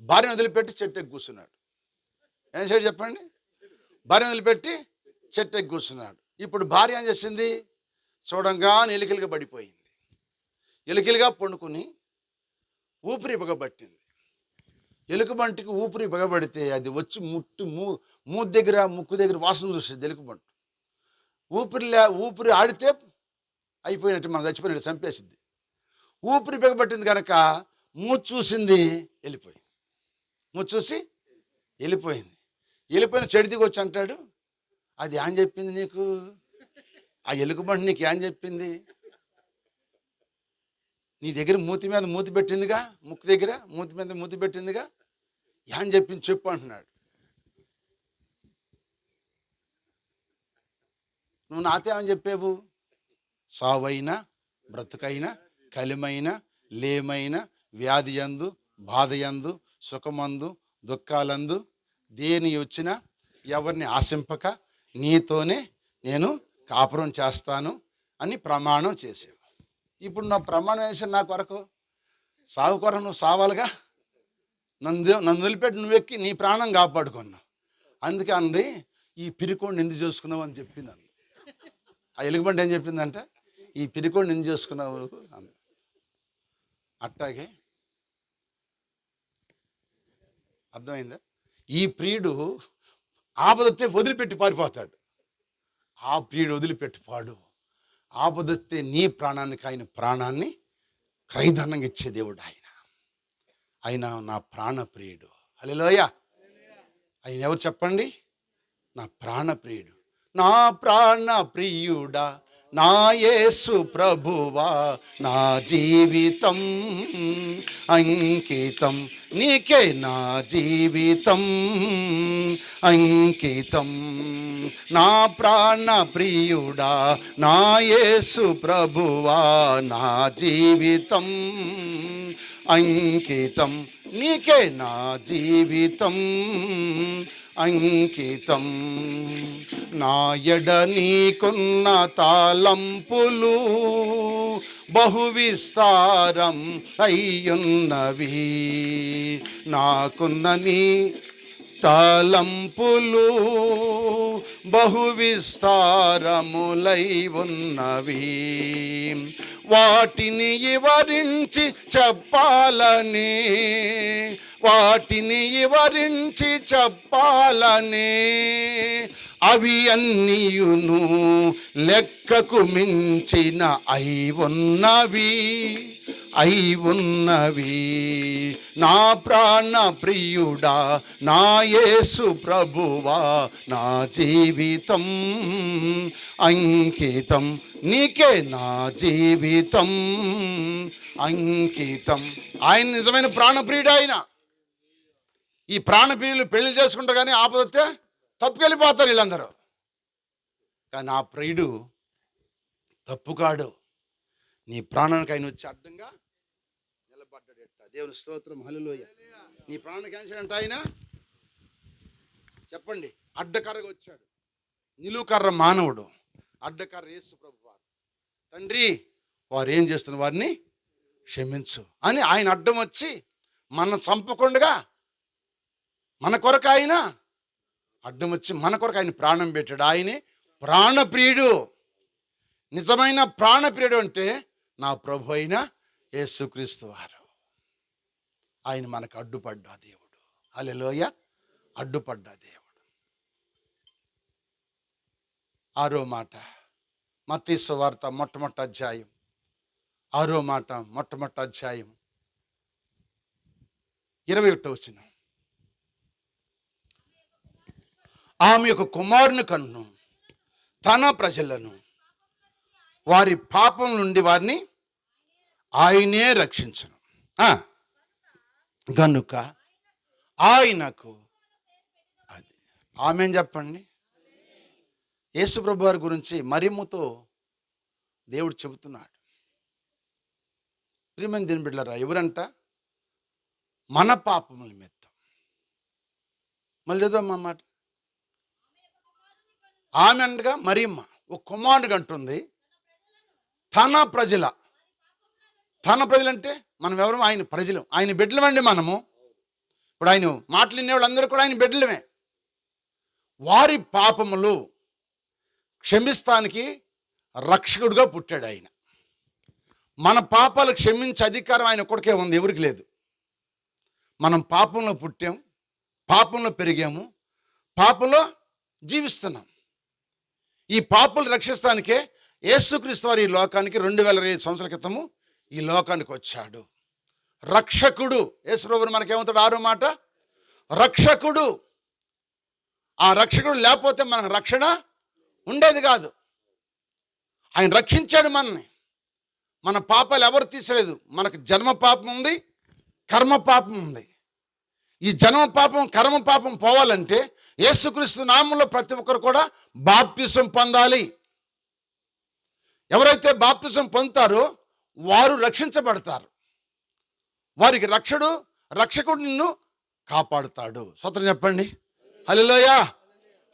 భార్యను వదిలిపెట్టి చెట్టు ఎక్కి కూర్చున్నాడు. ఏం చేశాడు చెప్పండి? భార్యను వదిలిపెట్టి చెట్టు ఎక్కి కూర్చున్నాడు. ఇప్పుడు భార్య ఏం చేసింది? చూడంగానే ఎలికలుగా పడిపోయింది. ఎలికలుగా పండుకుని ఊపిరి బిగబట్టింది. ఎలుకబంటికి ఊపిరి బిగబడితే అది వచ్చి మూతి దగ్గర, ముక్కు దగ్గర వాసన చూస్తుంది ఎలుకబంటు. ఊపిరి ఆడితే అయిపోయినట్టు, మనం చచ్చిపోయినట్టు, చంపేసింది. ఊపిరి బిగబట్టింది కనుక మూతి చూసింది, వెళ్ళిపోయింది. మూతి చూసి వెళ్ళిపోయింది. వెళ్ళిపోయిన చెడిదికి వచ్చి అంటాడు, అది ఏం చెప్పింది నీకు? ఆ ఎలుకబంటి నీకు ఏం చెప్పింది? నీ దగ్గర మూతి మీద మూతి పెట్టిందిగా, ముక్కు దగ్గర మూతి మీద మూతి పెట్టిందిగా, ఏం చెప్పింది చెప్పు అంటున్నాడు. నువ్వు నాతో ఏమని చెప్పావు? సావైనా, బ్రతుకైనా, కలిమైన, లేమైన, వ్యాధి యందు, బాధ యందు, సుఖమందు, దుఃఖాలందు దేని వచ్చినా ఎవరిని ఆశింపక నీతోనే నేను కాపురం చేస్తాను అని ప్రమాణం చేసావు. ఇప్పుడు నా ప్రమాణం వేసాను, నా కొరకు సాగు కొరకు నువ్వు సావాలిగా. నన్ను వదిలిపెట్టి నువ్వు ఎక్కి నీ ప్రాణం కాపాడుకున్నావు. అందుకే అంది, ఈ పిరికోడిని ఎందుకు చేసుకున్నావు అని చెప్పింది. అంది ఆ ఎలుగుబంటి ఏం చెప్పిందంటే, ఈ పిరికోడిని ఎందుకు చేసుకున్నావు అంది. అట్టాగే అర్థమైందా? ఈ ప్రియుడు ఆపదొస్తే వదిలిపెట్టి పారిపోతాడు. ఆ ప్రియుడు వదిలిపెట్టి పాడు. ఆపదొస్తే నీ ప్రాణానికి ఆయన ప్రాణాన్ని క్రయధనంగా ఇచ్చే దేవుడు ఆయన నా ప్రాణ ప్రియుడు. హల్లెలూయా. ఆయన ఎవరు చెప్పండి? నా ప్రాణ ప్రియుడు, నా ప్రాణ ప్రియుడా, నా యేసు ప్రభువా, నా జీవితం అంకితం నీకే, నా జీవితం అంకితం. నా ప్రాణ ప్రియుడా, నా యేసు ప్రభువా, నా జీవితం అంకితం నీకే, నా జీవితం అంకితం. నాయడ నీకున్న తాళంపులు బహువిస్తారం అయ్యున్నవి, నాకున్న నీ తాళంపులు బహువిస్తారములై ఉన్నవి. వాటిని వివరించి చెప్పాలని, వాటిని వివరించి చెప్పాలని, అవి అన్నీయును లెక్కకు మించిన అయి ఉన్నవి. నా ప్రాణ ప్రియుడా, నా యేసు ప్రభువా, నా జీవితం అంకితం నీకే, నా జీవితం అంకితం. ఆయన నిజమైన ప్రాణప్రియుడు. ఆయన ఈ ప్రాణప్రియులు పెళ్లి చేసుకుంటారు కానీ ఆపదొస్తే తప్పుకెళ్ళిపోతారు వీళ్ళందరూ. కానీ ఆ ప్రియుడు తప్పుకాడు. నీ ప్రాణానికి ఆయన వచ్చి అడ్డంగా నిలబడ్డాడు. దేవుని స్తోత్రం, హల్లెలూయ. నీ ప్రాణానికి ఆయన ఆయన చెప్పండి, అడ్డకర్రగా వచ్చాడు. నిలువుకర్ర మానవుడు, అడ్డకర్ర యేసు ప్రభువారు. తండ్రి, వారు ఏం చేస్తున్న వారిని క్షమించు అని ఆయన అడ్డం వచ్చి మన చంపకుండా మన కొరకు ఆయన అడ్డం వచ్చి మన కొరకు ఆయన ప్రాణం పెట్టాడు. ఆయనే ప్రాణప్రియుడు. నిజమైన ప్రాణప్రియుడు అంటే నా ప్రభు అయిన యేసుక్రీస్తు వారు. ఆయన మనకు అడ్డుపడ్డా దేవుడు. హల్లెలూయ. అడ్డుపడ్డా దేవుడు. 6వ మాట, మత్తయి సువార్త మొట్టమొదటి అధ్యాయం 6వ మాట, మొట్టమొదటి అధ్యాయం 21వ వచనం. ఆమె యొక్క కుమారుని కన్ను తన ప్రజలను వారి పాపం నుండి వారిని ఆయనే రక్షించును. గనుక ఆయనకు అది ఆమె చెప్పండి. యేసుప్రభు వారి గురించి మరియమ్మతో దేవుడు చెబుతున్నాడు. ప్రియమైన దేవుని బిడ్డలారా, ఎవరంట? మన పాపముల నిమిత్తం. మళ్ళీ చదువు మాట. ఆమె అనగా మరియమ్మ ఒక కుమారుడు అంటుంది తన ప్రజల. తన ప్రజలంటే మనం ఎవరు? ఆయన ప్రజలు, ఆయన బిడ్డలమండి మనము. ఇప్పుడు ఆయన మాటలు వినే వాళ్ళందరూ కూడా ఆయన బిడ్డలమే. వారి పాపములు క్షమిస్తానికి రక్షకుడుగా పుట్టాడు ఆయన. మన పాపాలు క్షమించే అధికారం ఆయన కొడుకే ఉంది, ఎవరికి లేదు. మనం పాపంలో పుట్టాం, పాపంలో పెరిగాము, పాపంలో జీవిస్తున్నాం. ఈ పాపలు రక్షిస్తానికే యేసుక్రీస్తు వారు ఈ లోకానికి 2000 సంవత్సరాల క్రితము ఈ లోకానికి వచ్చాడు. రక్షకుడు. యేసుప్రభువు మనకేమవుతాడు? 6వ మాట, రక్షకుడు. ఆ రక్షకుడు లేకపోతే మనకు రక్షణ ఉండేది కాదు. ఆయన రక్షించాడు మనల్ని. మన పాపాలు ఎవరు తీసలేదు. మనకు జన్మ పాపం ఉంది, కర్మ పాపం ఉంది. ఈ జన్మ పాపం, కర్మ పాపం పోవాలంటే యేసుక్రీస్తు నామంలో ప్రతి ఒక్కరు కూడా బాప్తిసం పొందాలి. ఎవరైతే బాప్తిసం పొందుతారో వారు రక్షించబడతారు. వారికి రక్షకుడు నిన్ను కాపాడుతాడు. స్తోత్రం చెప్పండి. హల్లెలూయ.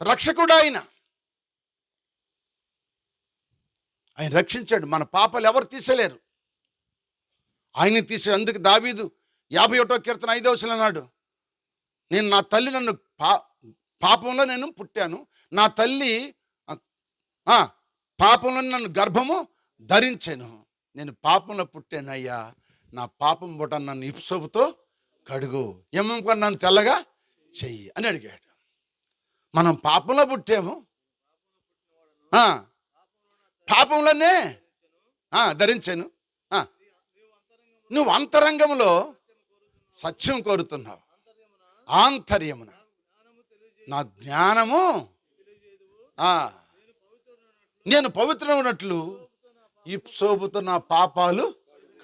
రక్షకుడు ఆయన రక్షించాడు. మన పాపాలు ఎవరు తీసేలేరు, ఆయన తీసాడు. అందుకు దావీదు 51వ కీర్తన 5వ వచనం అన్నాడు, నేను నా తల్లి నన్ను పాపంలో నేను పుట్టాను, నా తల్లి పాపంలో నన్ను గర్భము ధరించాను, నేను పాపంలో పుట్టానయ్యా, నా పాపం బుట్ట నన్ను ఇప్సోపుతో కడుగు, ఏమనుకుని నన్ను తెల్లగా చెయ్యి అని అడిగాడు. మనం పాపంలో పుట్టాము, పాపంలోనే ధరించాను. నువ్వు అంతరంగంలో సత్యం కోరుతున్నావు, ఆంతర్యమున నా జ్ఞానము నేను పవిత్రం ఉన్నట్లు ఇప్సోపుతో నా పాపాలు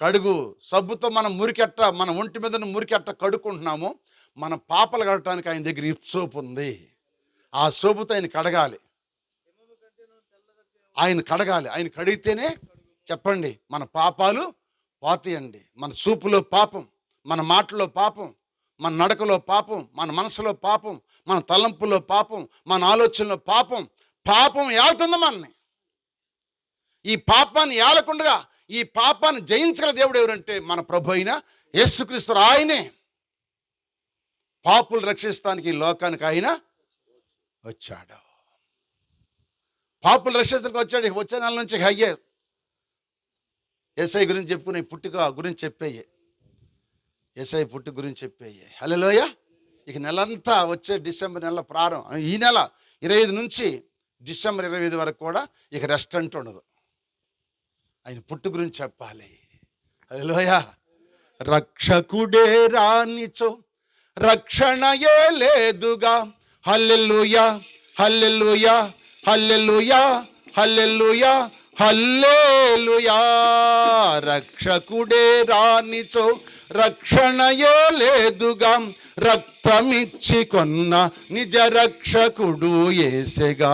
కడుగు. సబ్బుతో మనం మురికెట్ట, మన ఒంటి మీద మురికెట్ట కడుక్కుంటున్నాము, మన పాపాలు కడటానికి ఆయన దగ్గర ఇప్సోపు ఉంది. ఆ సోపుతో ఆయన కడగాలి. ఆయన కడిగితేనే చెప్పండి మన పాపాలు పోతాయండి. మన చూపులో పాపం, మన మాటలో పాపం, మన నడకలో పాపం, మన మనసులో పాపం, మన తలంపులో పాపం, మన ఆలోచనలో పాపం ఏళ్తుంది మనని. ఈ పాపాన్ని ఏలకుండా ఈ పాపాన్ని జయించగల దేవుడు ఎవరంటే మన ప్రభు అయిన యేసుక్రీస్తు. ఆయనే పాపులు రక్షిస్తానికి ఈ లోకానికి ఆయన వచ్చాడు. పాపులు రక్షిస్తానికి వచ్చాడు. వచ్చే నెల నుంచి అయ్యే యేసయ్య గురించి చెప్పుకునే పుట్టుక గురించి చెప్పేయే, యేసయ్య పుట్టుక గురించి చెప్పేయే. హల్లెలూయా. ఇక నెలంతా వచ్చే డిసెంబర్ నెల ప్రారంభం, ఈ నెల 25 నుంచి డిసెంబర్ 25 వరకు కూడా ఇక రెస్ట్ అంటూ ఉండదు. ఆయన పుట్టు గురించి చెప్పాలి. హల్లెలూయా. రక్షకుడే రానిచో రక్షణయే లేదుగా. హల్లెలూయా, హల్లెలూయా, హల్లెలూయా, హల్లెలూయా, హల్లెలూయా. రక్షకుడే రానిచో రక్షణయే లేదుగా. రక్తమిచ్చి కొన్న నిజ రక్షకుడు యేసెగా.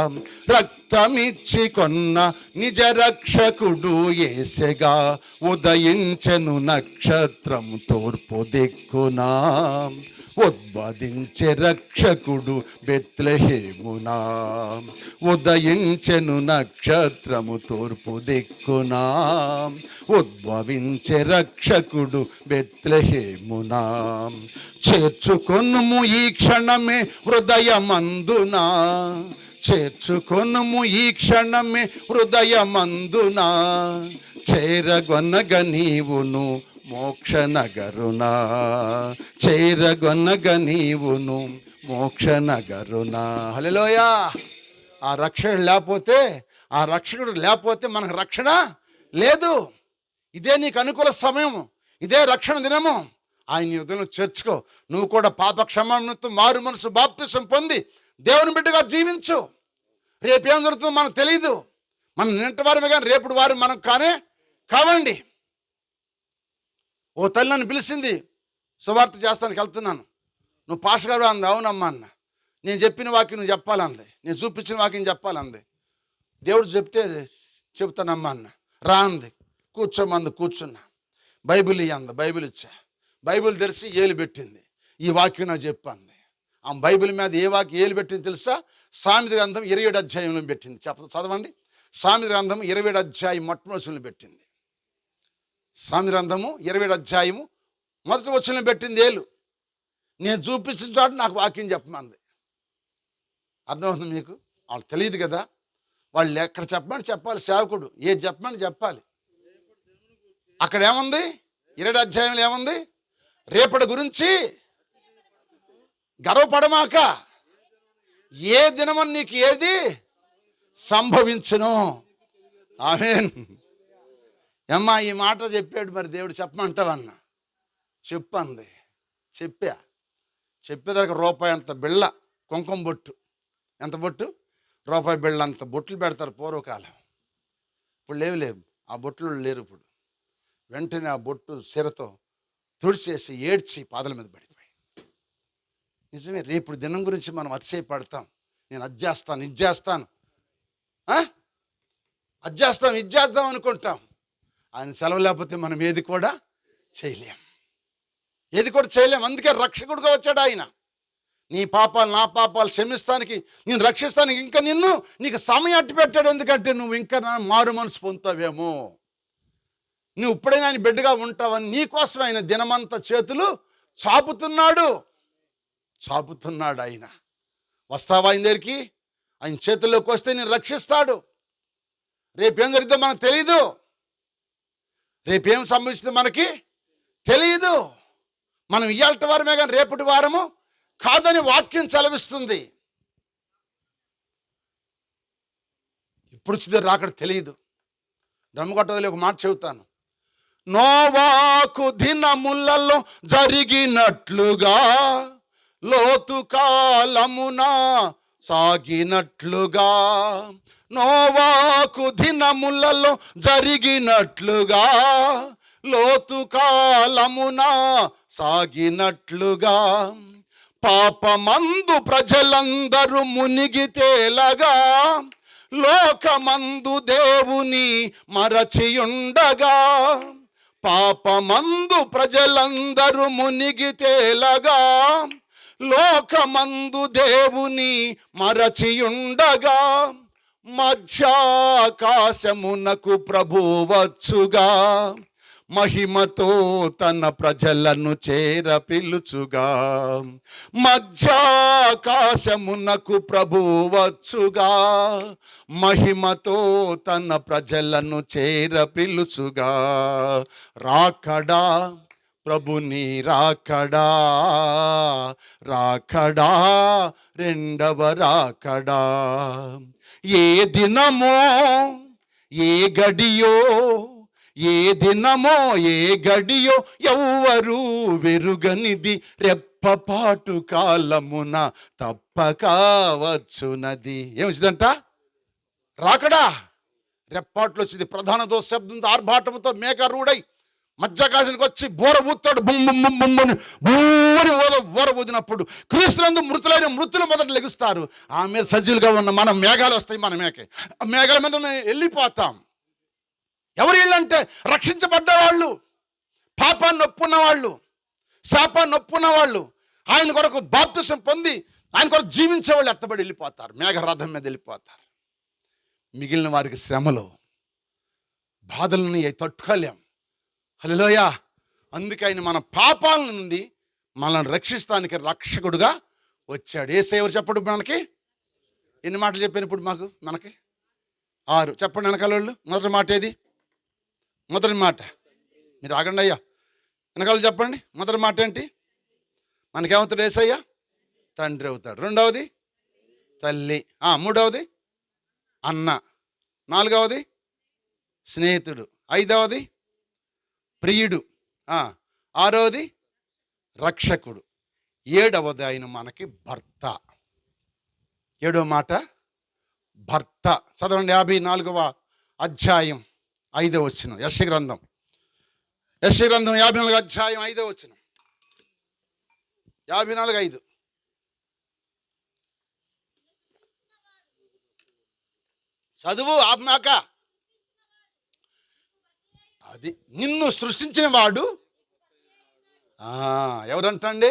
రక్తమిచ్చి కొన్న నిజ రక్షకుడు యేసెగా, ఉదయించెను నక్షత్రం తూర్పు దిక్కునా, ఉద్భవించే రక్షకుడు బెత్లెహేమునా. ఉదయించెను నక్షత్రము తూర్పు దిక్కునా, ఉద్భవించే రక్షకుడు బెత్లెహేమునా. చేర్చుకొనుము ఈ క్షణమే హృదయమందునా, చేర్చుకొనుము ఈ క్షణమే హృదయమందునా, చేరగొనగ నీవును మోక్ష నగరునా, చేరగొనగ నీవును మోక్ష నగరునా. హల్లెలూయా. ఆ రక్షకుడు లేకపోతే, ఆ రక్షకుడు లేకపోతే మనకు రక్షణ లేదు. ఇదే నీకు అనుకూల సమయం, ఇదే రక్షణ దినము. ఆయన ఉదయం చేర్చుకో. నువ్వు కూడా పాప క్షమాపణతో మారు మనసు బాప్తిసం పొంది దేవుని బిడ్డగా జీవించు. రేపేం జరుగుతుందో మనకు తెలియదు. మనం నిన్నటి వారమే కానీ రేపుడు వారు మనకు కావండి. ఓ తల్లి నన్ను పిలిచింది, సువార్త చేస్తానికి వెళ్తున్నాను. నువ్వు పాస్టర్ గారు అంది. అవునమ్మా అన్న. నేను చెప్పిన వాక్యం నువ్వు చెప్పాలంది, నేను చూపించిన వాక్యం చెప్పాలంది. దేవుడు చెప్తే చెబుతానమ్మా అన్న. రా అంది. కూర్చోమంది. కూర్చున్నా. బైబిల్ ఇయ్యంది. బైబిల్ ఇచ్చా. బైబిల్ తెరిచి ఏలు పెట్టింది. ఈ వాక్యం నాకు చెప్పంది. ఆ బైబిల్ మీద ఏ వాక్యం ఏలు పెట్టింది తెలుసా? సామెత గ్రంథం 27 అధ్యాయంలో పెట్టింది. చదవండి. సామెత గ్రంథం 27 అధ్యాయం మొట్టమొదటి పెట్టింది. సామెత గ్రంథము 27 అధ్యాయము మొదటి వచనం పెట్టింది ఏలు. నేను చూపించిన చోట నాకు వాక్యం చెప్పమంది. అర్థమవుతుంది మీకు? వాళ్ళకి తెలియదు కదా. వాళ్ళు ఎక్కడ చెప్పమని చెప్పాలి, సేవకుడు ఏది చెప్పమని చెప్పాలి. అక్కడ ఏముంది? 27 అధ్యాయంలో ఏముంది? రేపటి గురించి గర్వపడమాక, ఏ దినమని నీకు ఏది సంభవించును. ఆమేన్. అమ్మా ఈ మాట చెప్పాడు, మరి దేవుడు చెప్పమంటావన్నా. చెప్పంది. చెప్పేదాకా రూపాయి అంత బిళ్ళ కుంకుమ బొట్టు. ఎంత బొట్టు? రూపాయి బిళ్ళ అంత బొట్లు పెడతారు పూర్వకాలం. ఇప్పుడు లేవు. ఆ బొట్లు లేరు ఇప్పుడు. వెంటనే ఆ బొట్టు సిరతో తుడిచేసి ఏడ్చి పాదల మీద పడిపోయి. నిజమే, రేపు దినం గురించి మనం అతిశయపడతాం. నేను అది చేస్తాను, ఇది చేస్తాను, అది చేస్తాం, ఇది చేద్దాం అనుకుంటాం. ఆయన సెలవు లేకపోతే మనం ఏది కూడా చేయలేం. అందుకే రక్షకుడుగా వచ్చాడు ఆయన. నీ పాపాలు నా పాపాలు క్షమిస్తానికి, నేను రక్షిస్తానికి ఇంకా నీకు సమయం అట్టు పెట్టాడు. ఎందుకంటే నువ్వు ఇంకా మారు మనసు పొందుతావేమో, నువ్వు ఇప్పుడైనా ఆయన బిడ్డగా ఉంటావని నీకోసం ఆయన దినమంతా చేతులు చాపుతున్నాడు. ఆయన వస్తావా ఆయన దగ్గరికి? ఆయన చేతుల్లోకి వస్తే నేను రక్షిస్తాడు. రేపేం జరిగితే మనకు తెలీదు. రేపేం సంభవిస్తుందో మనకి తెలియదు. మనం ఇయ్యాలటి వారమే కానీ రేపటి వారము కాదని వాక్యం చలవిస్తుంది. ఇప్పుడు వచ్చింది రాకడ తెలియదు. డ్రమ్ముకొట్టదలి ఒక మాట చెబుతాను. నోవాకు దినములలో జరిగినట్లుగా, లోతు కాలమున సాగినట్లుగా, నోవాకు దినములలో జరిగినట్లుగా, లోతు కాలమున సాగినట్లుగా, పాపమందు ప్రజలందరూ మునిగి తేలగా, లోకమందు దేవుని మరచియుండగా, పాపమందు ప్రజలందరూ మునిగి తేలగా, లోకమందు దేవుని మరచియుండగా, మధ్యాకాశమునకు ప్రభువచ్చుగా, మహిమతో తన ప్రజలను చేర పిలుచుగా, మధ్యాకాశమునకు ప్రభువచ్చుగా, మహిమతో తన ప్రజలను చేర పిలుచుగా, రాకడా ప్రభుని రాకడా, రాకడా రెండవ రాకడా, ఏ దినమో ఏ గడియో, ఏ దినమో ఏ గడియో ఎవ్వరూ వెరుగనిది, రెప్పపాటు కాలమున తప్పక వచ్చునది. ఏమొచ్చిందంట? రాకడా. రెప్పాట్లు వచ్చింది. ప్రధాన దోష శబ్దంతో ఆర్భాటంతో మేఘారూఢై మధ్యాకాశానికి వచ్చి బోర ఊతాడు, బొమ్మ బొమ్మని బూని బోర ఊదినప్పుడు క్రీస్తునందు మృతులైన మృతులు మొదట లెగుస్తారు. ఆ మీద సజ్జులుగా ఉన్న మన మేఘాలు వస్తాయి. మన ఆ మేఘాల మీద వెళ్ళిపోతాం. ఎవరు వీళ్ళంటే రక్షించబడ్డ వాళ్ళు, పాపాన్ని ఒప్పున్న వాళ్ళు, శాపాన్ని ఒప్పున్న వాళ్ళు, ఆయన కొరకు బాప్తిసం పొంది ఆయన కొరకు జీవించే వాళ్ళు ఎత్తబడి వెళ్ళిపోతారు, మేఘరథం మీద వెళ్ళిపోతారు. మిగిలిన వారికి శ్రమలు, బాధలని తట్టుకోలేం. హల్లెలూయా. అందుకే ఆయన మన పాపాల నుండి మనల్ని రక్షిస్తానికి రక్షకుడుగా వచ్చాడు. యేసయ్య ఎవరు చెప్పడు మనకి? ఎన్ని మాటలు చెప్పాను ఇప్పుడు మనకి? 6 చెప్పండి వెనకాల వాళ్ళు. మొదటి మాట ఏది? మొదటి మాట మీరు ఆగండి అయ్యా, వెనకాల చెప్పండి. మొదటి మాట ఏంటి? మనకేమవుతాడు యేసయ్య? తండ్రి అవుతాడు. రెండవది తల్లి. మూడవది అన్న. నాలుగవది స్నేహితుడు. ఐదవది ప్రియుడు. ఆరవది రక్షకుడు. ఏడవది ఆయన మనకి భర్త. 7వ మాట భర్త. చదవండి 54వ అధ్యాయం 5వ వచనం. యెషయా గ్రంథం 54వ అధ్యాయం 5వ వచనం. 54:5. చదువు ఆపమాక. అది నిన్ను సృష్టించిన వాడు ఎవరంటండి?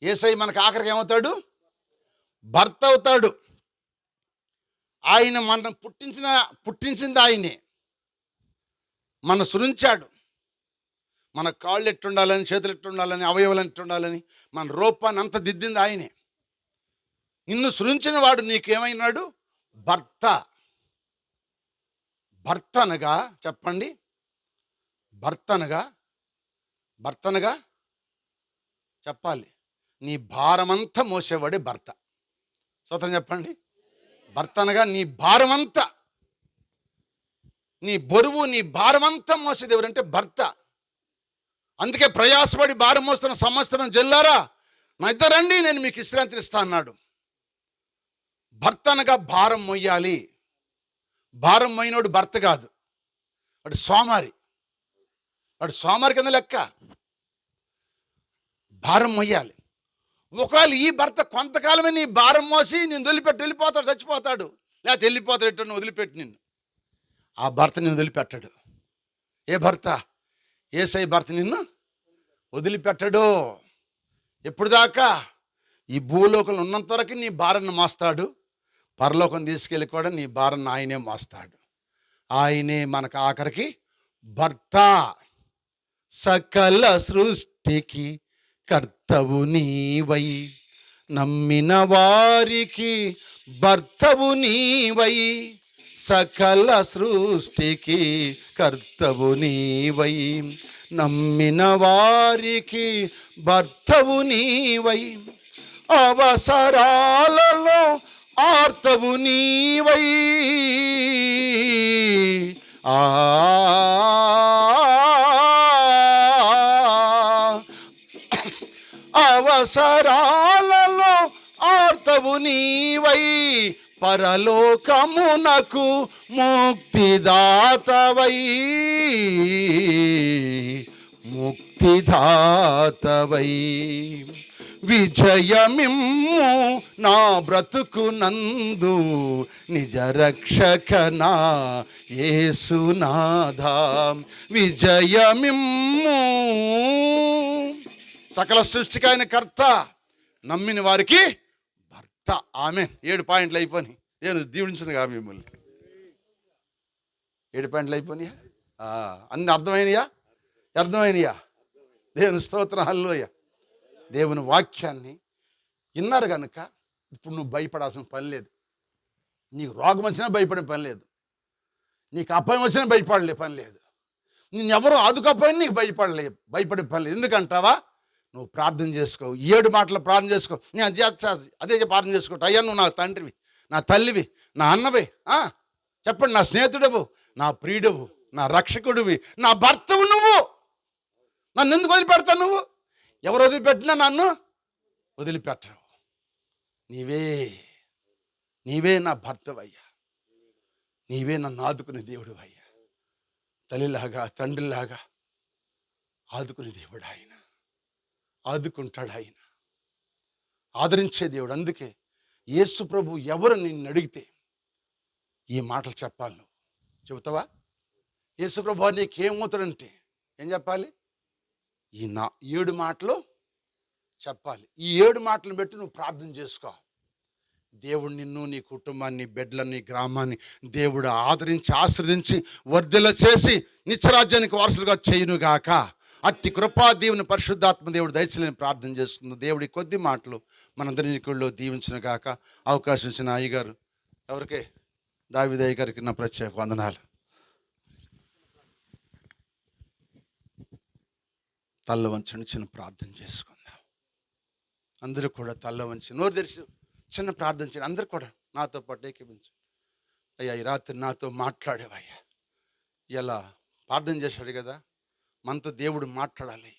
యేసయ్య మనకు ఆఖరికి ఏమవుతాడు? భర్త అవుతాడు. ఆయన మనం పుట్టించింది ఆయనే. మన సృంచాడు. మన కాళ్ళు ఎట్టుండాలని, చేతులు ఎట్టుండాలని, అవయవాలు ఎట్టుండాలని, మన రూపాన్ని అంత దిద్దింది ఆయనే. నిన్ను సృంచిన వాడు నీకేమైనాడు? భర్త. భర్త అనగా చెప్పండి, భర్తనగా చెప్పాలి. నీ భారమంతా మోసేవాడే భర్త. స్వతం చెప్పండి. భర్తనగా నీ భారమంతా, నీ బరువు, నీ భారమంతా మోసేది ఎవరంటే భర్త. అందుకే ప్రయాసపడి భారం మోస్తున్న సమస్తమైన జల్లారా నా ఇద్దరు రండి, నేను మీకు విశ్రాంతిని ఇస్తా అన్నాడు. భర్తనగా భారం మొయ్యాలి. భారం మోయినోడు భర్త కాదు, వాడు సోమారి. వాడు సోమారి కింద లెక్క. భారం మొయ్యాలి. ఒకవేళ ఈ భర్త కొంతకాలమే నీ భారం మోసి నేను వదిలిపెట్టి వెళ్ళిపోతాడు, చచ్చిపోతాడు, లేకపోతే వెళ్ళిపోతాడు, ఎట్టు వదిలిపెట్టి నిన్ను. ఆ భర్త నిన్ను వదిలిపెట్టాడు. ఏ భర్త? యేసయ్య భర్త నిన్ను వదిలిపెట్టడు. ఎప్పుడు దాకా? ఈ భూలోకంలో ఉన్నంత వరకు నీ భారాన్ని మోస్తాడు. పరలోకం తీసుకెళ్ళి కూడా నీ భారాన్ని ఆయనే మోస్తాడు. ఆయనే మనకు ఆఖరికి భర్త. సకల సృష్టికి కర్తవు నీవై, నమ్మిన వారికి భర్తవు నీవై. సకల సృష్టికి కర్తవు నీవై, నమ్మిన వారికి భర్తవు నీవై. అవసరాలలో ఆర్తవు నీవై. అవసరాలలో ఆర్తవు నీవై, పరలోకమునకు ముక్తిదాతవై. ముక్తిదాతవై విజయమిమ్ము నా బ్రతుకునందు, నిజ రక్షకనా యేసునాథా. విజయమిమ్ము. సకల సృష్టికైన కర్త, నమ్మిన వారికి భర్త. ఆమేన్. 7 పాయింట్లు అయిపోయి. నేను దీవించనుగా మిమ్మల్ని. 7 పాయింట్లు అయిపోయినాయా? అన్నీ అర్థమైనయా? దేవుని స్తోత్రం. హల్లెలూయా. దేవుని వాక్యాన్ని విన్నారు కనుక ఇప్పుడు నువ్వు భయపడాల్సిన పని లేదు. నీకు రోగం వచ్చినా భయపడే పని లేదు. నీకు అపాయం వచ్చినా భయపడలే పని లేదు. నిన్ను ఎవరు ఆదుకోపోయినా నీకు భయపడే పని లేదు. ఎందుకంటావా? నువ్వు ప్రార్థన చేసుకో. 7 మాటలు ప్రార్థన చేసుకో. నేను అదే ప్రార్థన చేసుకో. అయ్యా నువ్వు నా తండ్రివి, నా తల్లివి, నా అన్నవి. చెప్పండి, నా స్నేహితుడవు, నా ప్రియుడవు, నా రక్షకుడివి, నా భర్తవు. నువ్వు నన్ను ఎందుకు వదిలిపెడతావు? నువ్వు ఎవరు వదిలిపెట్టినా నన్ను వదిలిపెట్టవు. నీవే నా భర్తవయ్యా. నీవే నన్ను ఆదుకునే దేవుడు అయ్యా. తల్లిలాగా, తండ్రిలాగా, ఆదుకునే దేవుడు ఆయన, ఆదుకుంటాడు ఆయన, ఆదరించే దేవుడు. అందుకే యేసు ప్రభు ఎవరు నిన్ను అడిగితే ఈ మాటలు చెప్పాలి. నువ్వు చెబుతావా? యేసు ప్రభు నీకేమవుతాడంటే ఏం చెప్పాలి? ఈ 7 మాటలు చెప్పాలి. ఈ 7 మాటలను బట్టి నువ్వు ప్రార్థన చేసుకో. దేవుడు నిన్ను, నీ కుటుంబాన్ని, బిడ్డలని, గ్రామాన్ని దేవుడు ఆదరించి ఆశీర్వదించి వర్ధిల్ల చేసి నిత్యరాజ్యానికి వారసులుగా చేయునుగాక. అట్టి కృపా దేవుని పరిశుద్ధాత్మ దేవుడు దయచేసి ప్రార్థన చేస్తుంది. దేవుడి కొద్ది మాటలు మనందరిలో దీవించిన గాక. అవకాశం ఇచ్చిన అయ్యగారు ఎవరికే దావీదు అయ్యగారికి నా ప్రత్యేక వందనాలు. తల్ల వంచండి, చిన్న ప్రార్థన చేసుకుందాం. అందరూ కూడా తల్ల వంచి నోరు తెరిచి చిన్న ప్రార్థన చేయండి. అందరూ కూడా నాతో పాటు ఏకీభించు. అయ్యా, ఈ రాత్రి నాతో మాట్లాడేవయ్యా. ఇలా ప్రార్థన చేశాడు కదా, మనతో దేవుడు మాట్లాడాలి.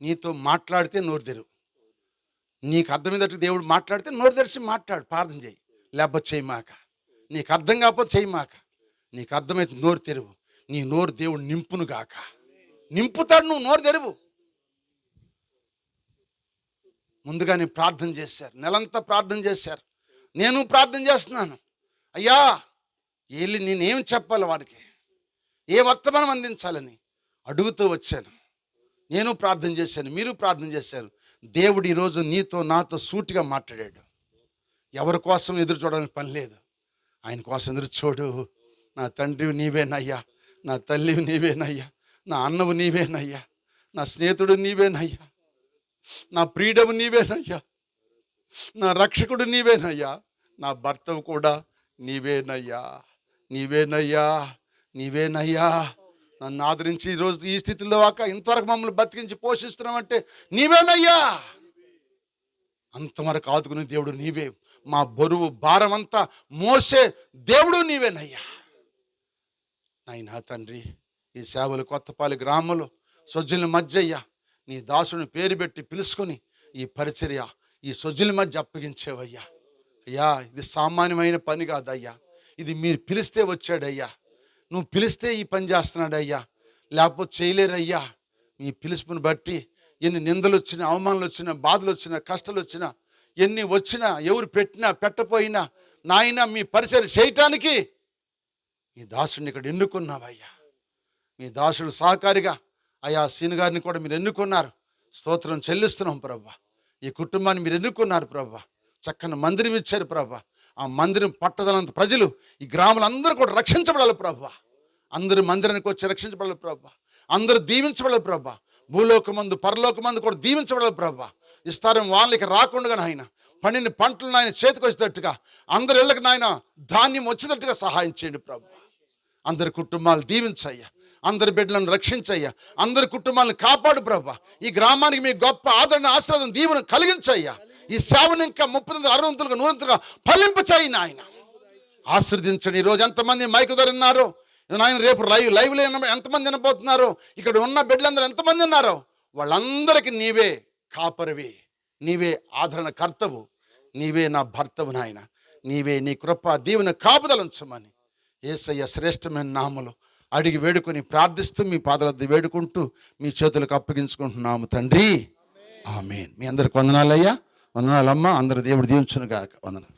నీతో మాట్లాడితే నోరు తెరువు. నీకు అర్థమైనట్టు దేవుడు మాట్లాడితే నోరు తెరిచి మాట్లాడు, ప్రార్థన చేయి. లేకపోతే చేయమాక. నీకు అర్థం కాకపోతే చేయమాక. నీకు అర్థమైతే నోరు తెరువు. నీ నోరు దేవుడు నింపును గాక. నింపుతాడు, నువ్వు నోరు తెరువు. ముందుగా నేను ప్రార్థన చేశారు, నెలంతా ప్రార్థన చేశారు. నేను ప్రార్థన చేస్తున్నాను. అయ్యా, వెళ్ళి నేనేం చెప్పాలి, వాడికి ఏ వర్తమానం అందించాలని అడుగుతూ వచ్చాను. నేను ప్రార్థన చేశాను, మీరు ప్రార్థన చేశారు. దేవుడు ఈరోజు నీతో నాతో సూటిగా మాట్లాడాడు. ఎవరి కోసం ఎదురు చూడడానికి పని లేదు. ఆయన కోసం ఎదురు చూడు. నా తండ్రి నీవేనయ్యా, నా తల్లి నీవేనయ్యా, నా అన్నవు నీవేనయ్యా, నా స్నేహితుడు నీవేనయ్యా, నా ప్రియుడవు నీవేనయ్యా, నా రక్షకుడు నీవేనయ్యా, నా భర్తవు కూడా నీవేనయ్యా, నీవేనయ్యా, నీవేనయ్యా. నన్ను ఆదరించి ఈరోజు ఈ స్థితిలో ఇంతవరకు మమ్మల్ని బతికించి పోషిస్తున్నామంటే నీవేనయ్యా. అంతవరకు ఆదుకునే దేవుడు నీవే. మా బరువు భారం అంతా మోసే దేవుడు నీవేనయ్యా. నాయనా తండ్రి, ఈ సేవలు కొత్తపాలి గ్రామంలో సొజ్జుల మధ్య అయ్యా నీ దాసుని పేరు పెట్టి పిలుచుకొని ఈ పరిచర్య ఈ సొజ్జుల మధ్య అప్పగించేవయ్యా. అయ్యా, ఇది సామాన్యమైన పని కాదయ్యా. ఇది మీరు పిలిస్తే వచ్చాడయ్యా. నువ్వు పిలిస్తే ఈ పని చేస్తున్నాడయ్యా, లేకపోతే చేయలేరయ్యా. మీ పిలుపుని బట్టి ఎన్ని నిందలు వచ్చినా, అవమానాలు వచ్చినా, బాధలు వచ్చినా, కష్టాలు వచ్చినా, ఎన్ని వచ్చినా, ఎవరు పెట్టినా పెట్టపోయినా నాయన మీ పరిచర్య చేయటానికి ఈ దాసుడిని ఇక్కడ ఎన్నుకున్నావయ్యా. మీ దాసుడు సహకారిగా అయ్యా సీను గారిని కూడా మీరు ఎన్నుకున్నారు. స్తోత్రం చెల్లిస్తున్నాం ప్రభా. ఈ కుటుంబాన్ని మీరు ఎన్నుకున్నారు ప్రభా. చక్కని మందిరం ఇచ్చారు ప్రభా. ఆ మందిరం పట్టదలంత ప్రజలు ఈ గ్రామంలో అందరూ కూడా రక్షించబడాలి ప్రభా. అందరూ మందిరానికి వచ్చి రక్షించబడాలి ప్రభా. అందరూ దీవించబడాలి ప్రభా. భూలోకమందు పరలోకమందు కూడా దీవించబడాలి ప్రభా. ఇస్తారం వాళ్ళకి రాకుండా నాయన పండిన పంటలు నాయన చేతికి వచ్చేటట్టుగా, అందరి ఇళ్ళకి నాయన ధాన్యం వచ్చేటట్టుగా సహాయం చేయండి ప్రభా. అందరి కుటుంబాలు దీవించయ్యా, అందరి బిడ్డలను రక్షించయ్యా, అందరి కుటుంబాలను కాపాడు ప్రభా. ఈ గ్రామానికి మీ గొప్ప ఆదరణ, ఆశీర్వాదం, దీవెన కలిగించయ్యా. ఈ సేవను ఇంకా 30 60 100 ఫలింపచేయి నాయన. ఆశీర్వదించండి. ఈరోజు ఎంతమంది మైకు ధర ఉన్నారో నాయన, రేపు లైవ్లో ఎంతమంది వినబోతున్నారో, ఇక్కడ ఉన్న బిడ్డలందరూ ఎంతమంది ఉన్నారో వాళ్ళందరికీ నీవే కాపరివి, నీవే ఆదరణ కర్తవు, నీవే నా భర్తవు నాయన. నీవే నీ కృప దీవెన కాపుదల ఉంచమని యేసయ్య శ్రేష్టమైన నామములో అడిగి వేడుకొని ప్రార్థిస్తూ మీ పాదాలద్ద వేడుకుంటూ మీ చేతులకు అప్పగించుకుంటున్నాము తండ్రి. ఆమేన్. మీ అందరికి వందనాలయ్యా, వందనాలమ్మా. అందరు దేవుడు దీవించును గాక. వందనాలు.